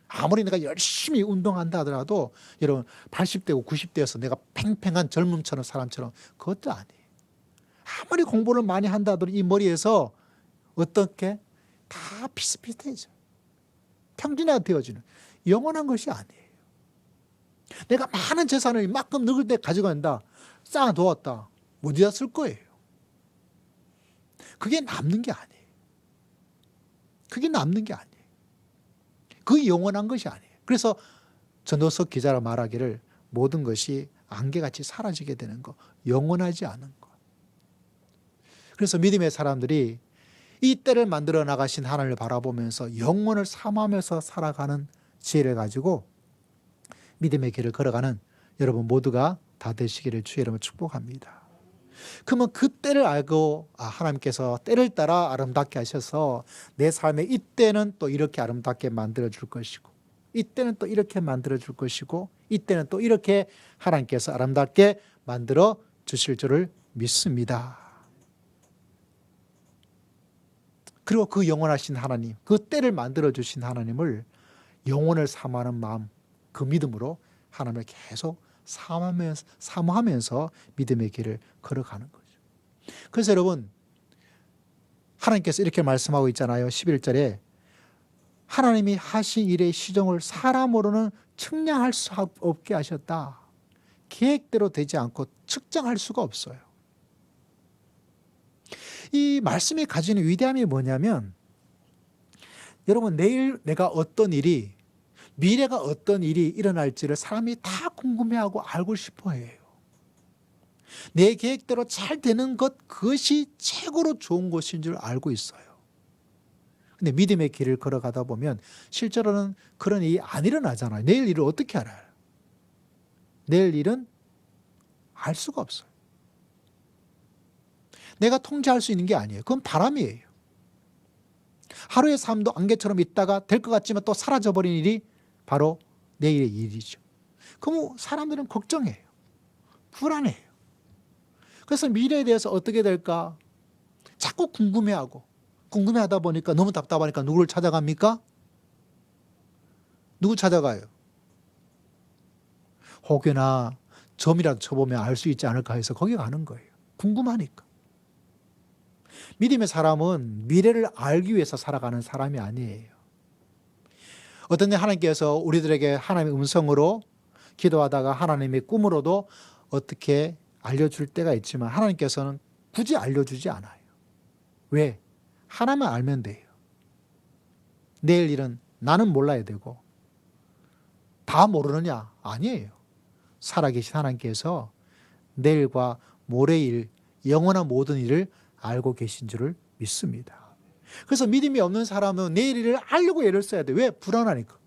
아무리 내가 열심히 운동한다 하더라도 여러분 80대고 90대여서 내가 팽팽한 젊음처럼 사람처럼 그것도 아니에요. 아무리 공부를 많이 한다 하더라도 이 머리에서 어떻게 다 비슷비슷해져. 평균화가 되어지는 영원한 것이 아니에요. 내가 많은 재산을 이만큼 늙을 때 가져간다. 쌓아두었다. 어디다 쓸 거예요? 그게 남는 게 아니에요. 그게 남는 게 아니에요. 그게 영원한 것이 아니에요. 그래서 전도서 기자가 말하기를 모든 것이 안개같이 사라지게 되는 거, 영원하지 않은 것. 그래서 믿음의 사람들이 이 때를 만들어 나가신 하나님을 바라보면서 영원을 삼하면서 살아가는 지혜를 가지고 믿음의 길을 걸어가는 여러분 모두가 다 되시기를 주의 이름으로 축복합니다. 그러면 그 때를 알고 하나님께서 때를 따라 아름답게 하셔서 내 삶의 이때는 또 이렇게 아름답게 만들어 줄 것이고 이때는 또 이렇게 만들어 줄 것이고 이때는 또 이렇게 하나님께서 아름답게 만들어 주실 줄을 믿습니다. 그리고 그 영원하신 하나님, 그 때를 만들어 주신 하나님을 영원을 사모하는 마음, 그 믿음으로 하나님을 계속 사모하면서 믿음의 길을 걸어가는 거죠. 그래서 여러분, 하나님께서 이렇게 말씀하고 있잖아요. 11절에 하나님이 하신 일의 시종을 사람으로는 측량할 수 없게 하셨다. 계획대로 되지 않고 측정할 수가 없어요. 이 말씀이 가지는 위대함이 뭐냐면 여러분 내일 내가 어떤 일이 미래가 어떤 일이 일어날지를 사람이 다 궁금해하고 알고 싶어해요. 내 계획대로 잘 되는 것 그것이 최고로 좋은 것인 줄 알고 있어요. 근데 믿음의 길을 걸어가다 보면 실제로는 그런 일이 안 일어나잖아요. 내일 일을 어떻게 알아요? 내일 일은 알 수가 없어요. 내가 통제할 수 있는 게 아니에요. 그건 바람이에요. 하루의 삶도 안개처럼 있다가 될 것 같지만 또 사라져버린 일이 바로 내일의 일이죠. 그럼 사람들은 걱정해요. 불안해요. 그래서 미래에 대해서 어떻게 될까? 자꾸 궁금해하다 보니까 너무 답답하니까 누구를 찾아갑니까? 누구 찾아가요? 혹여나 점이라도 쳐보면 알 수 있지 않을까 해서 거기 가는 거예요. 궁금하니까. 믿음의 사람은 미래를 알기 위해서 살아가는 사람이 아니에요. 어떤 때 하나님께서 우리들에게 하나님의 음성으로 기도하다가 하나님의 꿈으로도 어떻게 알려줄 때가 있지만 하나님께서는 굳이 알려주지 않아요. 왜? 하나만 알면 돼요. 내일 일은 나는 몰라야 되고 다 모르느냐? 아니에요. 살아계신 하나님께서 내일과 모레일 영원한 모든 일을 알고 계신 줄을 믿습니다. 그래서 믿음이 없는 사람은 내일 일을 알려고 애를 써야 돼. 왜? 불안하니까.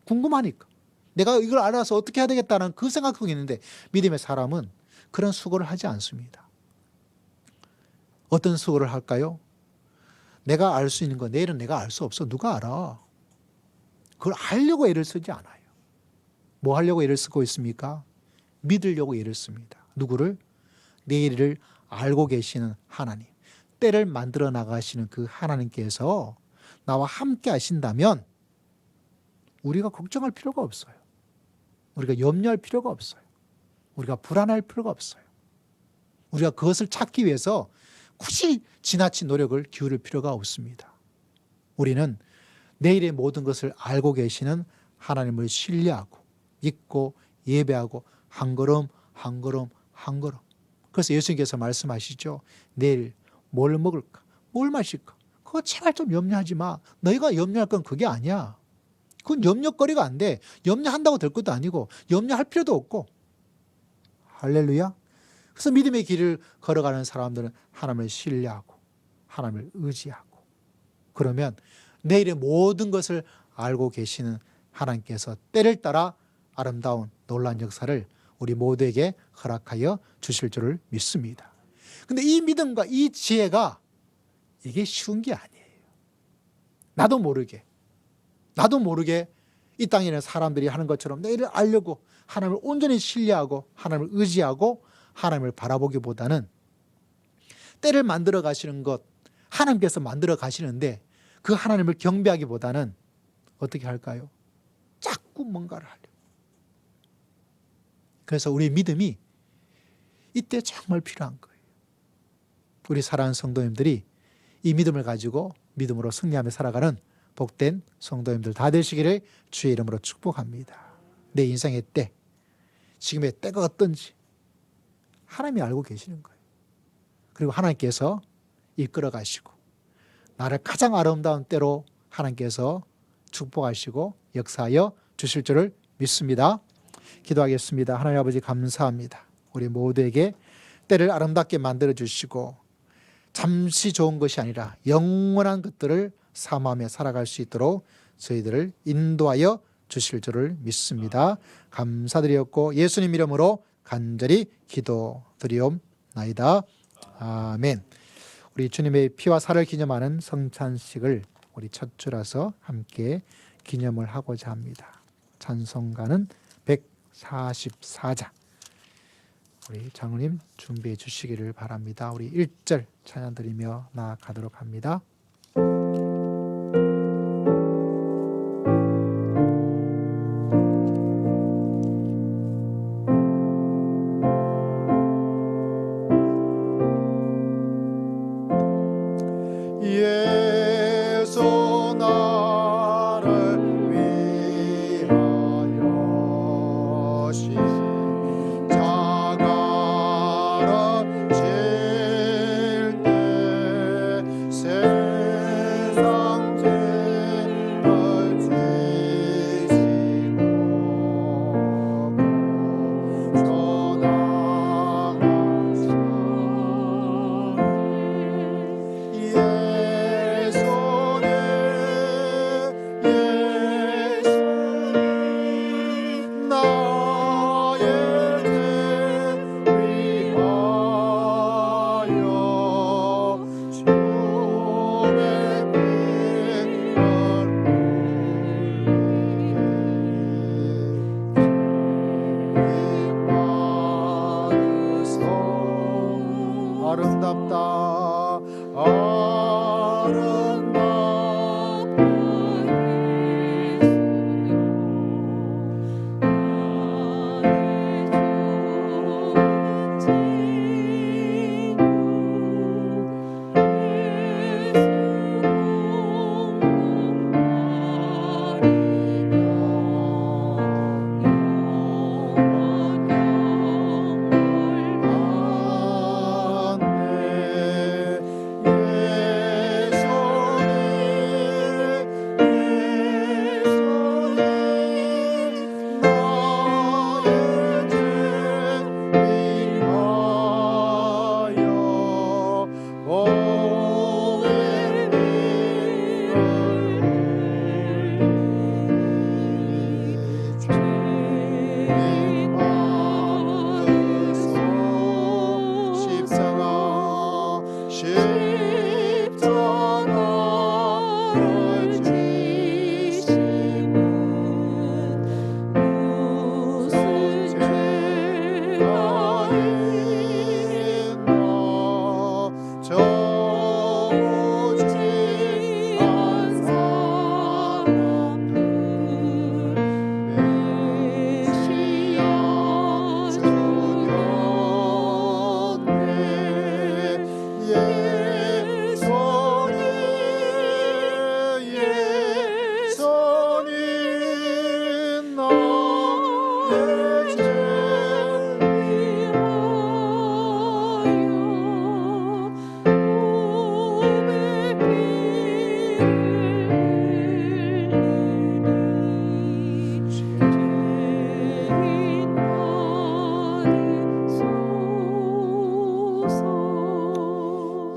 궁금하니까. 내가 이걸 알아서 어떻게 해야 되겠다는 그 생각이 있는데 믿음의 사람은 그런 수고를 하지 않습니다. 어떤 수고를 할까요? 내가 알 수 있는 거 내일은 내가 알 수 없어. 누가 알아? 그걸 알려고 애를 쓰지 않아요. 뭐 하려고 애를 쓰고 있습니까? 믿으려고 애를 씁니다. 누구를? 내일을 알고 계시는 하나님. 때를 만들어 나가시는 그 하나님께서 나와 함께 하신다면 우리가 걱정할 필요가 없어요. 우리가 염려할 필요가 없어요. 우리가 불안할 필요가 없어요. 우리가 그것을 찾기 위해서 굳이 지나친 노력을 기울일 필요가 없습니다. 우리는 내일의 모든 것을 알고 계시는 하나님을 신뢰하고 믿고 예배하고 한 걸음 한 걸음 한 걸음. 그래서 예수님께서 말씀하시죠. 내일 뭘 먹을까? 뭘 마실까? 그거 제발 좀 염려하지 마. 너희가 염려할 건 그게 아니야. 그건 염려거리가 안 돼. 염려한다고 될 것도 아니고 염려할 필요도 없고. 할렐루야. 그래서 믿음의 길을 걸어가는 사람들은 하나님을 신뢰하고 하나님을 의지하고 그러면 내일의 모든 것을 알고 계시는 하나님께서 때를 따라 아름다운 놀라운 역사를 우리 모두에게 허락하여 주실 줄을 믿습니다. 근데 이 믿음과 이 지혜가 이게 쉬운 게 아니에요. 나도 모르게 이 땅에 있는 사람들이 하는 것처럼 내일을 알려고 하나님을 온전히 신뢰하고 하나님을 의지하고 하나님을 바라보기보다는 때를 만들어 가시는 것, 하나님께서 만들어 가시는데 그 하나님을 경배하기보다는 어떻게 할까요? 자꾸 뭔가를 하려. 그래서 우리 믿음이 이때 정말 필요한 거예요. 우리 사랑하는 성도님들이 이 믿음을 가지고 믿음으로 승리하며 살아가는 복된 성도님들 다 되시기를 주의 이름으로 축복합니다. 내 인생의 때, 지금의 때가 어떤지 하나님이 알고 계시는 거예요. 그리고 하나님께서 이끌어 가시고 나를 가장 아름다운 때로 하나님께서 축복하시고 역사하여 주실 줄을 믿습니다. 기도하겠습니다. 하나님 아버지 감사합니다. 우리 모두에게 때를 아름답게 만들어 주시고 잠시 좋은 것이 아니라 영원한 것들을 사모하며 살아갈 수 있도록 저희들을 인도하여 주실 줄을 믿습니다. 감사드렸고 예수님 이름으로 간절히 기도드리옵나이다. 아멘. 우리 주님의 피와 살을 기념하는 성찬식을 우리 첫 주라서 함께 기념을 하고자 합니다. 찬송가는 144장. 우리 장로님 준비해 주시기를 바랍니다. 우리 1절 찬양 드리며 나아가도록 합니다. 예수 나를 위하여 십자가를 질 때 세상 죄를 지시고 아름답다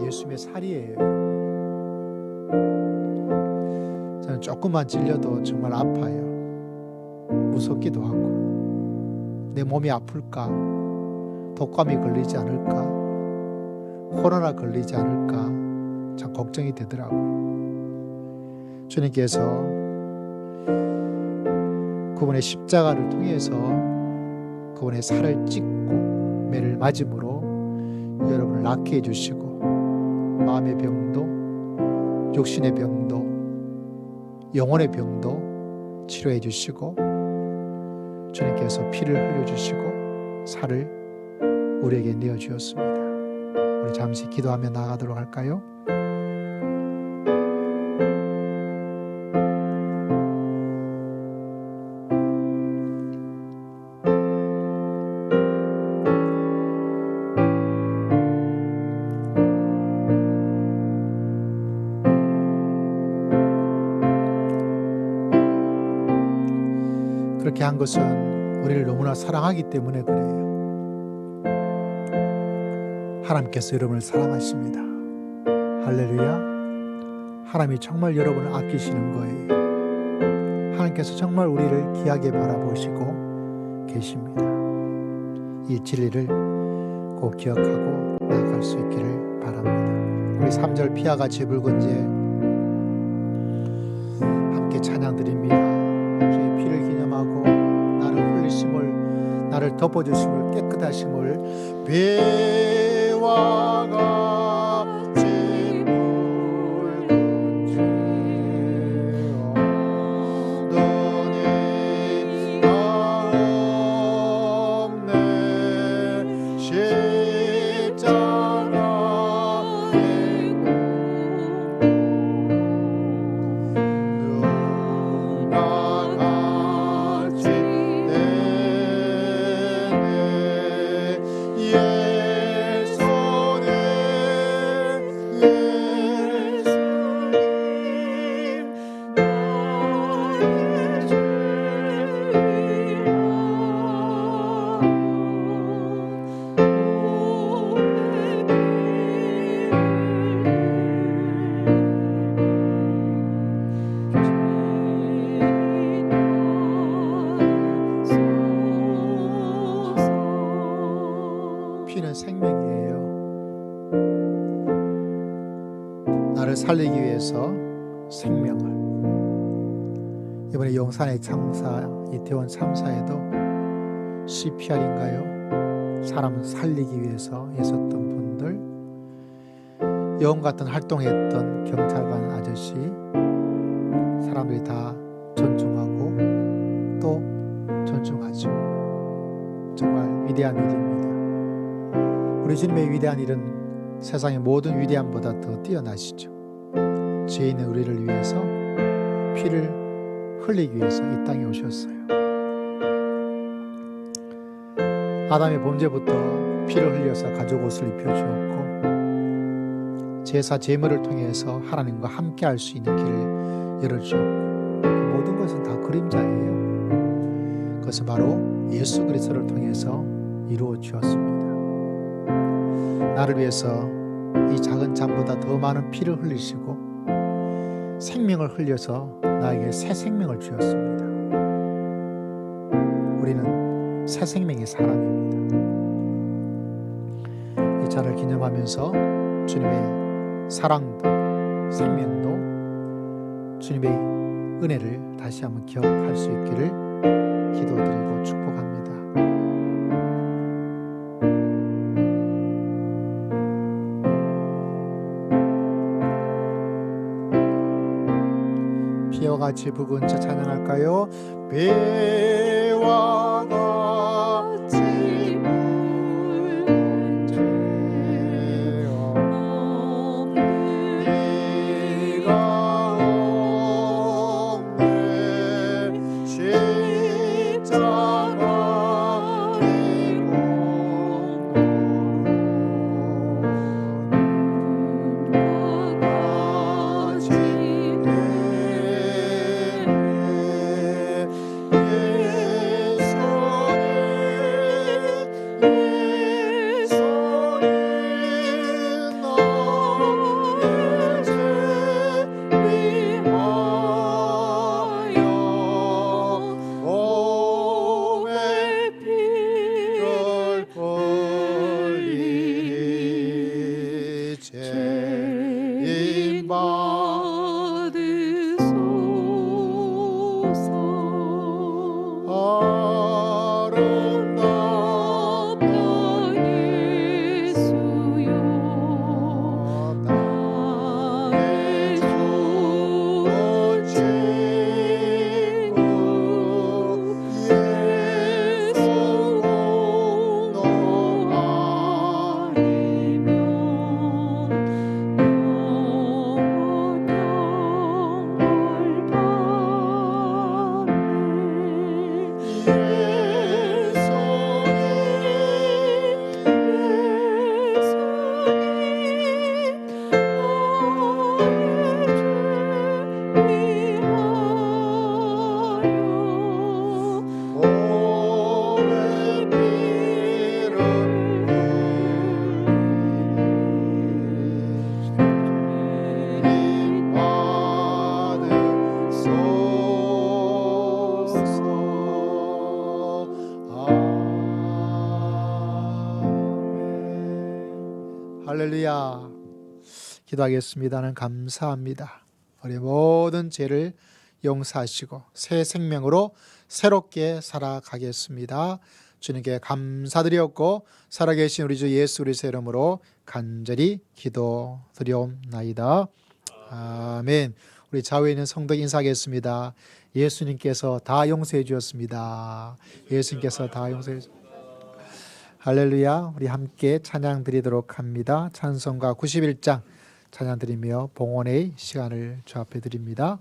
예수님의 살이에요. 저는 조금만 찔려도 정말 아파요. 무섭기도 하고 내 몸이 아플까? 독감이 걸리지 않을까? 코로나 걸리지 않을까? 참 걱정이 되더라고요. 주님께서 그분의 십자가를 통해서 그분의 살을 찢고 매를 맞음으로 여러분을 낫게 해주시고 마음의 병도 육신의 병도 영혼의 병도 치료해 주시고 주님께서 피를 흘려주시고 살을 우리에게 내어주었습니다. 우리 잠시 기도하며 나아가도록 할까요? 그렇게 한 것은 우리를 너무나 사랑하기 때문에 그래요. 하나님께서 여러분을 사랑하십니다. 할렐루야. 하나님이 정말 여러분을 아끼시는 거예요. 하나님께서 정말 우리를 귀하게 바라보시고 계십니다. 이 진리를 꼭 기억하고 나아갈 수 있기를 바랍니다. 우리 3절 피와 같이 붉은 재 함께 찬양드립니다. 주의 피를 기념하고 나를 흘리심을 나를 덮어주심을 깨끗하심을 배와 같이 붉은 죄와 너네 가없네 십자가의 누가 같이 피는 생명이에요. 나를 살리기 위해서 생명을 이번에 용산의 참사 이태원 참사에도 CPR인가요? 사람을 살리기 위해서 애썼던 분들 영웅 같은 활동했던 경찰관 아저씨 사람들이 다 존중하고 또 존중하죠. 정말 위대한 일입니다. 우리 주님의 위대한 일은 세상의 모든 위대함보다 더 뛰어나시죠. 죄인의 우리를 위해서 피를 흘리기 위해서 이 땅에 오셨어요. 아담의 범죄부터 피를 흘려서 가죽 옷을 입혀주었고 제사 제물을 통해서 하나님과 함께 할 수 있는 길을 열어주었고 그 모든 것은 다 그림자예요. 그것은 바로 예수 그리스도를 통해서 이루어 주었습니다. 나를 위해서 이 작은 잠보다 더 많은 피를 흘리시고 생명을 흘려서 나에게 새 생명을 주었습니다. 우리는 새 생명의 사람입니다. 이 자를 기념하면서 주님의 사랑도 생명도 주님의 은혜를 다시 한번 기억할 수 있기를 기도드리고 축복합니다. 피와 같이 붉은 자 찬양할까요? 배와 같이 붉은 죄와 네가 없네 십자가의 할렐루야. 기도하겠습니다. 하나님 감사합니다. 우리 모든 죄를 용서하시고 새 생명으로 새롭게 살아가겠습니다. 주님께 감사드렸고 살아계신 우리 주 예수 그리스도의 이름으로 간절히 기도드리옵나이다. 아멘. 우리 좌우에 있는 성도 인사하겠습니다. 예수님께서 다 용서해 주셨습니다. 예수님께서 다 용서해 주셨습니다. 할렐루야. 우리 함께 찬양 드리도록 합니다. 찬송가 91장 찬양 드리며 봉헌의 시간을 주 앞에 드립니다.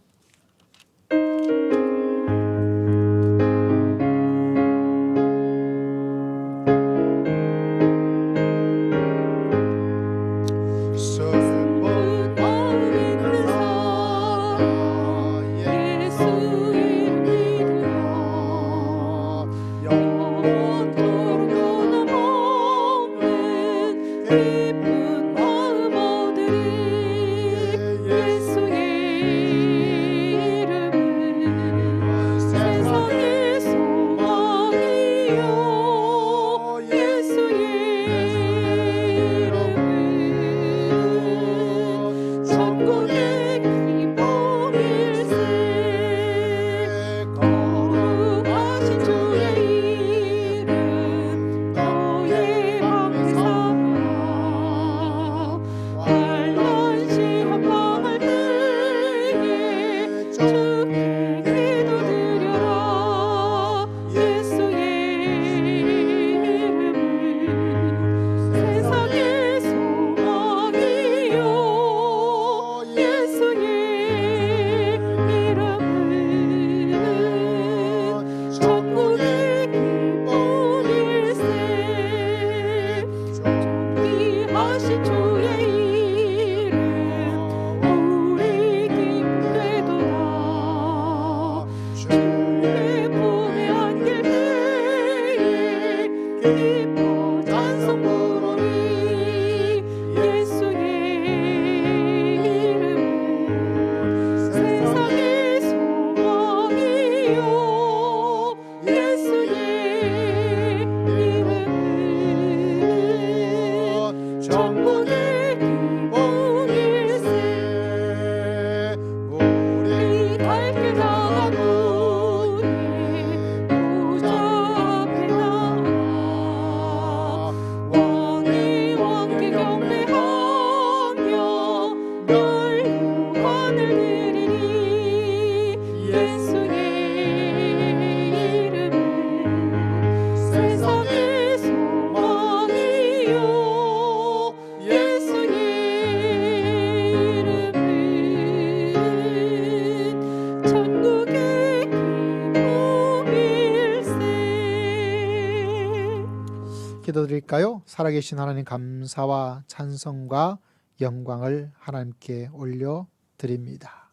기도드릴까요? 살아계신 하나님 감사와 찬송과 영광을 하나님께 올려드립니다.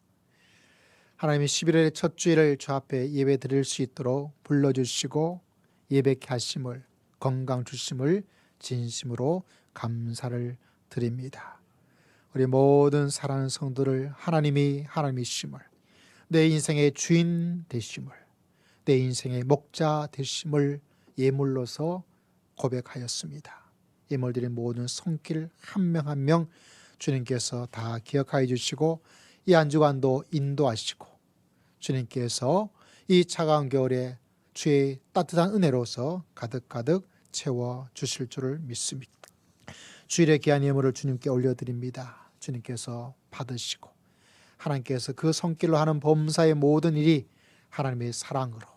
하나님이 11월의 첫 주일을 주 앞에 예배 드릴 수 있도록 불러주시고 예배케 하심을, 건강 주심을 진심으로 감사를 드립니다. 우리 모든 사랑하는 성도를 하나님이 하나님이심을, 내 인생의 주인 되심을, 내 인생의 목자 되심을 예물로서 고백하였습니다. 예물드린 모든 손길 한 명 한 명 주님께서 다 기억하여 주시고 이 한 주간도 인도하시고 주님께서 이 차가운 겨울에 주의 따뜻한 은혜로서 가득가득 채워 주실 줄을 믿습니다. 주일의 귀한 예물을 주님께 올려드립니다. 주님께서 받으시고 하나님께서 그 손길로 하는 범사의 모든 일이 하나님의 사랑으로,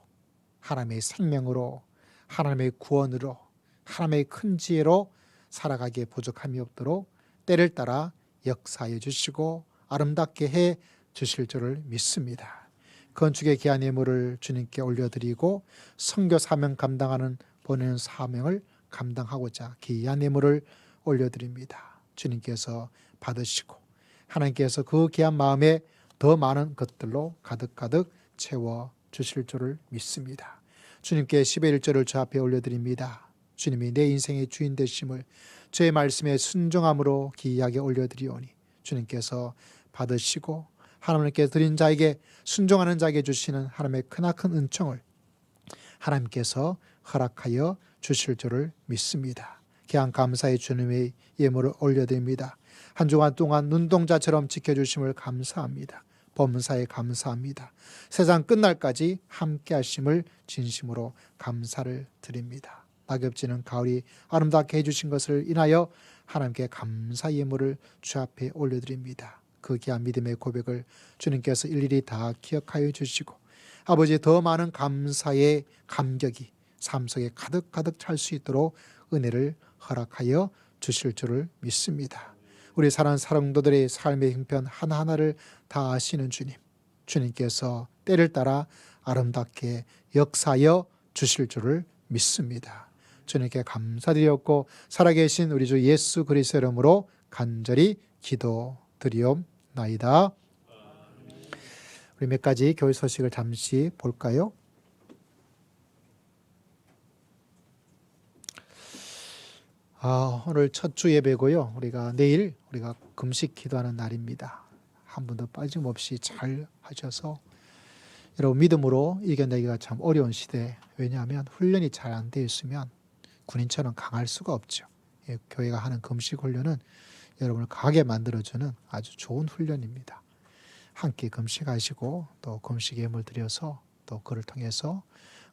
하나님의 생명으로, 하나님의 구원으로, 하나님의 큰 지혜로 살아가기에 부족함이 없도록 때를 따라 역사해 주시고 아름답게 해 주실 줄을 믿습니다. 건축의 귀한 예물을 주님께 올려드리고 선교 사명 감당하는 보내는 사명을 감당하고자 귀한 예물을 올려드립니다. 주님께서 받으시고 하나님께서 그 귀한 마음에 더 많은 것들로 가득가득 채워 주실 줄을 믿습니다. 주님께 10의 1절을 주 앞에 올려드립니다. 주님이 내 인생의 주인 되심을 주의 말씀에 순종함으로 귀하게 올려드리오니 주님께서 받으시고 하나님께 드린 자에게 순종하는 자에게 주시는 하나님의 크나큰 은총을 하나님께서 허락하여 주실 줄을 믿습니다. 귀한 감사의 주님의 예물을 올려드립니다. 한 주간 동안 눈동자처럼 지켜주심을 감사합니다. 범사에 감사합니다. 세상 끝날까지 함께 하심을 진심으로 감사를 드립니다. 낙엽지는 가을이 아름답게 해주신 것을 인하여 하나님께 감사 예물을 주 앞에 올려드립니다. 그 귀한 믿음의 고백을 주님께서 일일이 다 기억하여 주시고 아버지 더 많은 감사의 감격이 삶 속에 가득가득 찰 수 있도록 은혜를 허락하여 주실 줄을 믿습니다. 우리 사랑하는 사랑도들의 삶의 형편 하나하나를 다 아시는 주님, 주님께서 때를 따라 아름답게 역사하여 주실 줄을 믿습니다. 주님께 감사드렸고 살아계신 우리 주 예수 그리스도의 이름으로 간절히 기도드리옵나이다. 우리 몇 가지 교회 소식을 잠시 볼까요? 오늘 첫 주 예배고요. 내일 우리가 금식 기도하는 날입니다. 한 분도 빠짐없이 잘 하셔서 여러분 믿음으로 이겨내기가 참 어려운 시대. 왜냐하면 훈련이 잘 안 되어 있으면 군인처럼 강할 수가 없죠. 교회가 하는 금식 훈련은 여러분을 강하게 만들어주는 아주 좋은 훈련입니다. 함께 금식하시고 또 금식 예물 드려서 또 그를 통해서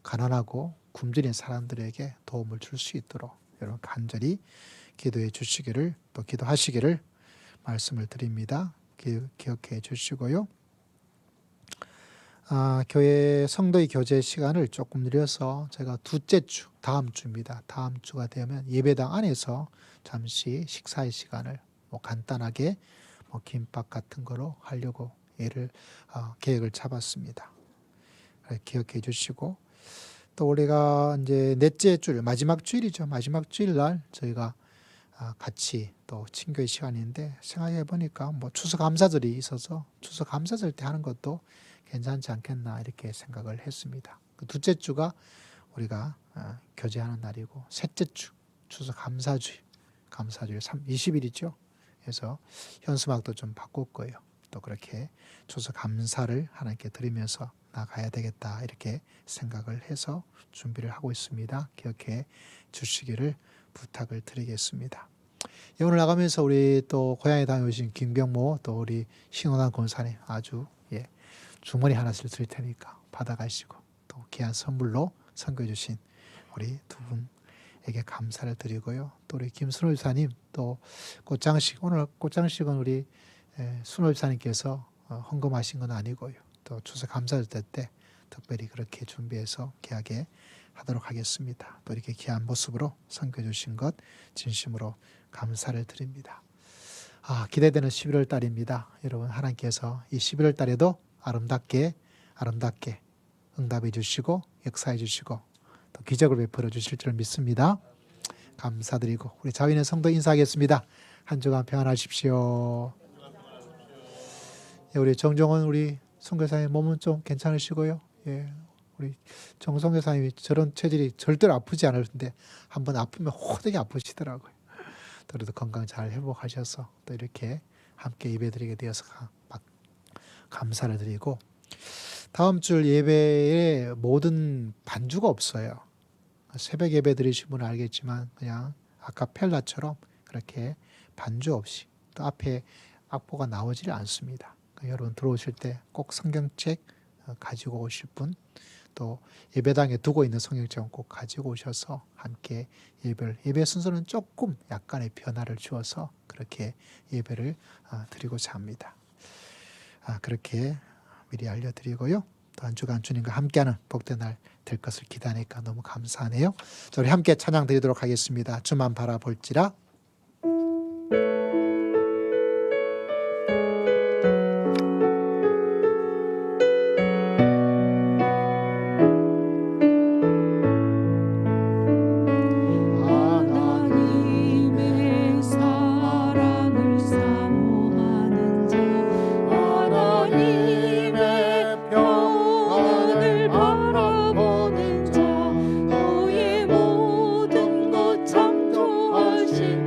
가난하고 굶주린 사람들에게 도움을 줄 수 있도록 여러분 간절히 기도해 주시기를 또 기도하시기를 말씀을 드립니다. 기억해 주시고요. 교회 성도의 교제 시간을 조금 늘려서 제가 둘째 주 다음 주입니다. 다음 주가 되면 예배당 안에서 잠시 식사의 시간을 간단하게 김밥 같은 거로 하려고 계획을 잡았습니다. 기억해 주시고 또 우리가 이제 넷째 주일 마지막 주일이죠. 마지막 주일 날 저희가 같이 또 친교의 시간인데 생각해 보니까 추수감사절이 있어서 추수감사절 때 하는 것도 괜찮지 않겠나 이렇게 생각을 했습니다. 그 둘째 주가 우리가 교제하는 날이고 셋째 주 추수감사주일 20일이죠. 그래서 현수막도 좀 바꿀 거예요. 또 그렇게 추수감사를 하나님께 드리면서 나가야 되겠다 이렇게 생각을 해서 준비를 하고 있습니다. 기억해 주시기를 부탁을 드리겠습니다. 오늘 나가면서 우리 또 고향에 다녀오신 김병모 또 우리 신원환 권사님 아주 주머니 하나씩 드릴 테니까 받아가시고 또 귀한 선물로 선교해 주신 우리 두 분에게 감사를 드리고요. 또 우리 김순호 집사님 또 꽃장식 오늘 꽃장식은 우리 순호 집사님께서 헌금하신 건 아니고요. 또 추수감사절 때 특별히 그렇게 준비해서 귀하게 하도록 하겠습니다. 또 이렇게 귀한 모습으로 선교해 주신 것 진심으로 감사를 드립니다. 기대되는 11월 달입니다. 여러분 하나님께서 이 11월 달에도 아름답게 응답해 주시고 역사해 주시고 또 기적을 베풀어 주실 줄 믿습니다. 감사드리고 우리 자위는 성도 인사하겠습니다. 한 주간 평안하십시오. 우리 정종원 우리 선교사님 몸은 좀 괜찮으시고요. 우리 정선교사님이 저런 체질이 절대로 아프지 않으신데 한번 아프면 호되게 아프시더라고요. 그래도 건강 잘 회복하셔서 또 이렇게 함께 예배드리게 되어서 감사를 드리고 다음 주 예배에 모든 반주가 없어요. 새벽 예배 드리신 분은 알겠지만 그냥 아카펠라처럼 그렇게 반주 없이 또 앞에 악보가 나오질 않습니다. 여러분 들어오실 때 꼭 성경책 가지고 오실 분 또 예배당에 두고 있는 성경책은 꼭 가지고 오셔서 함께 예배 순서는 조금 약간의 변화를 주어서 그렇게 예배를 드리고자 합니다. 그렇게 미리 알려드리고요. 또 한 주간 주님과 함께하는 복된 날 될 것을 기대하니까 너무 감사하네요. 자, 우리 함께 찬양 드리도록 하겠습니다. 주만 바라볼지라.
모든 것 창조하신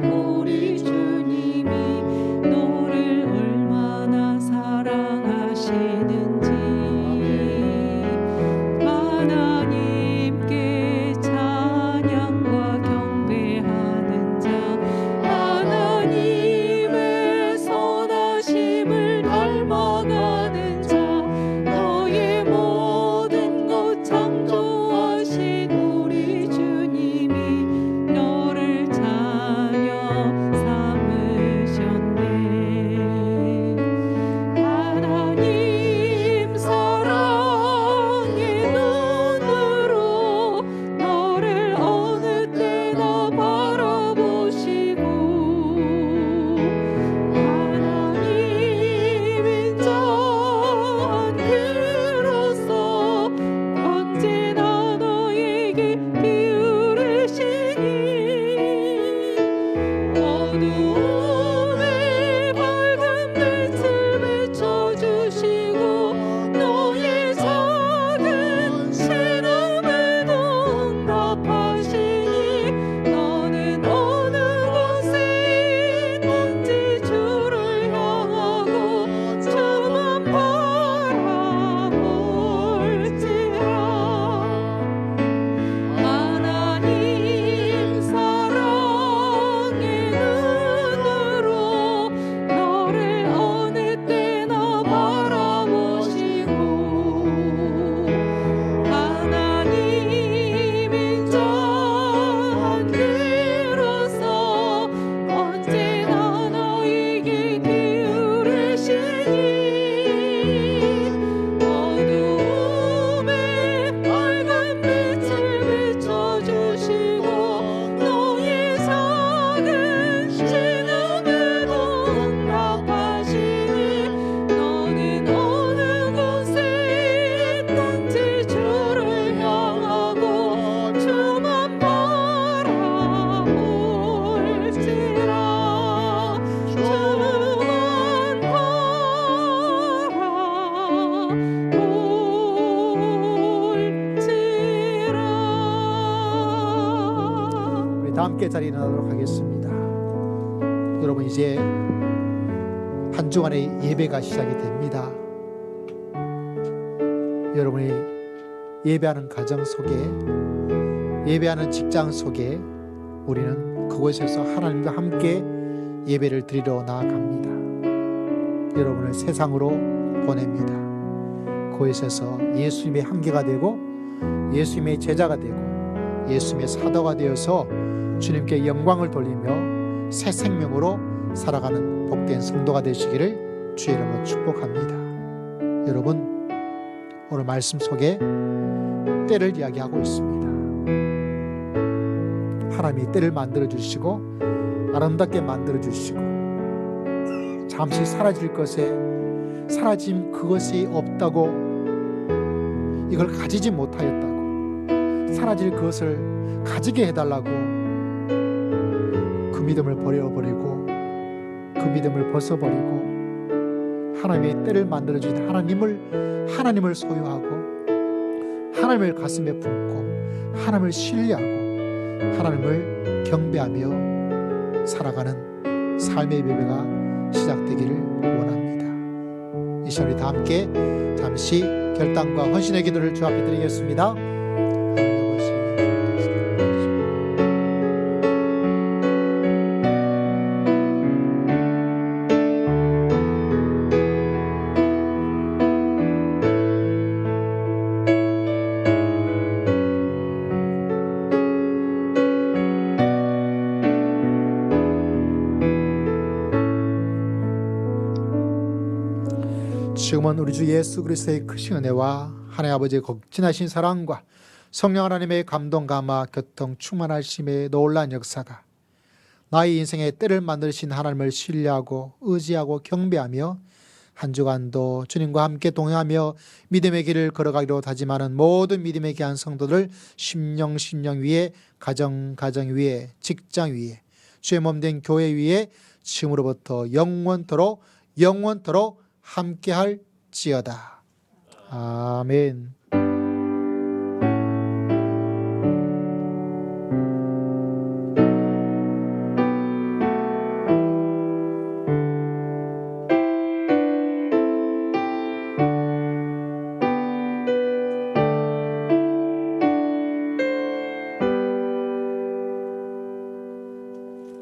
함께 자리에 일어나도록 하겠습니다. 여러분, 이제 한 주간의 예배가 시작이 됩니다. 여러분이 예배하는 가정 속에, 예배하는 직장 속에 우리는 그곳에서 하나님과 함께 예배를 드리러 나아갑니다. 여러분을 세상으로 보냅니다. 그곳에서 예수님의 함께가 되고 예수님의 제자가 되고 예수님의 사도가 되어서 주님께 영광을 돌리며 새 생명으로 살아가는 복된 성도가 되시기를 주의 이름으로 축복합니다. 여러분, 오늘 말씀 속에 때를 이야기하고 있습니다. 하나님이 때를 만들어 주시고 아름답게 만들어 주시고 잠시 사라질 것에 사라짐 그것이 없다고, 이걸 가지지 못하였다고, 사라질 그것을 가지게 해달라고 그 믿음을 버려버리고 그 믿음을 벗어버리고 하나님의 때를 만들어 주신 하나님을 소유하고 하나님을 가슴에 품고 하나님을 신뢰하고 하나님을 경배하며 살아가는 삶의 예배가 시작되기를 원합니다. 이 시간 우리 다 함께 잠시 결단과 헌신의 기도를 주 앞에 드리겠습니다. 지금은 우리 주 예수 그리스도의 크신 은혜와 하나님 아버지의 극진하신 사랑과 성령 하나님의 감동 감화 교통 충만하심의 놀라운 역사가 나의 인생의 때를 만드신 하나님을 신뢰하고 의지하고 경배하며 한 주간도 주님과 함께 동행하며 믿음의 길을 걸어가기로 다짐하는 모든 믿음의 귀한 성도들 심령 위에 가정 위에 직장 위에 주의 몸된 교회 위에 지금으로부터 영원토록 함께할지어다. 아멘.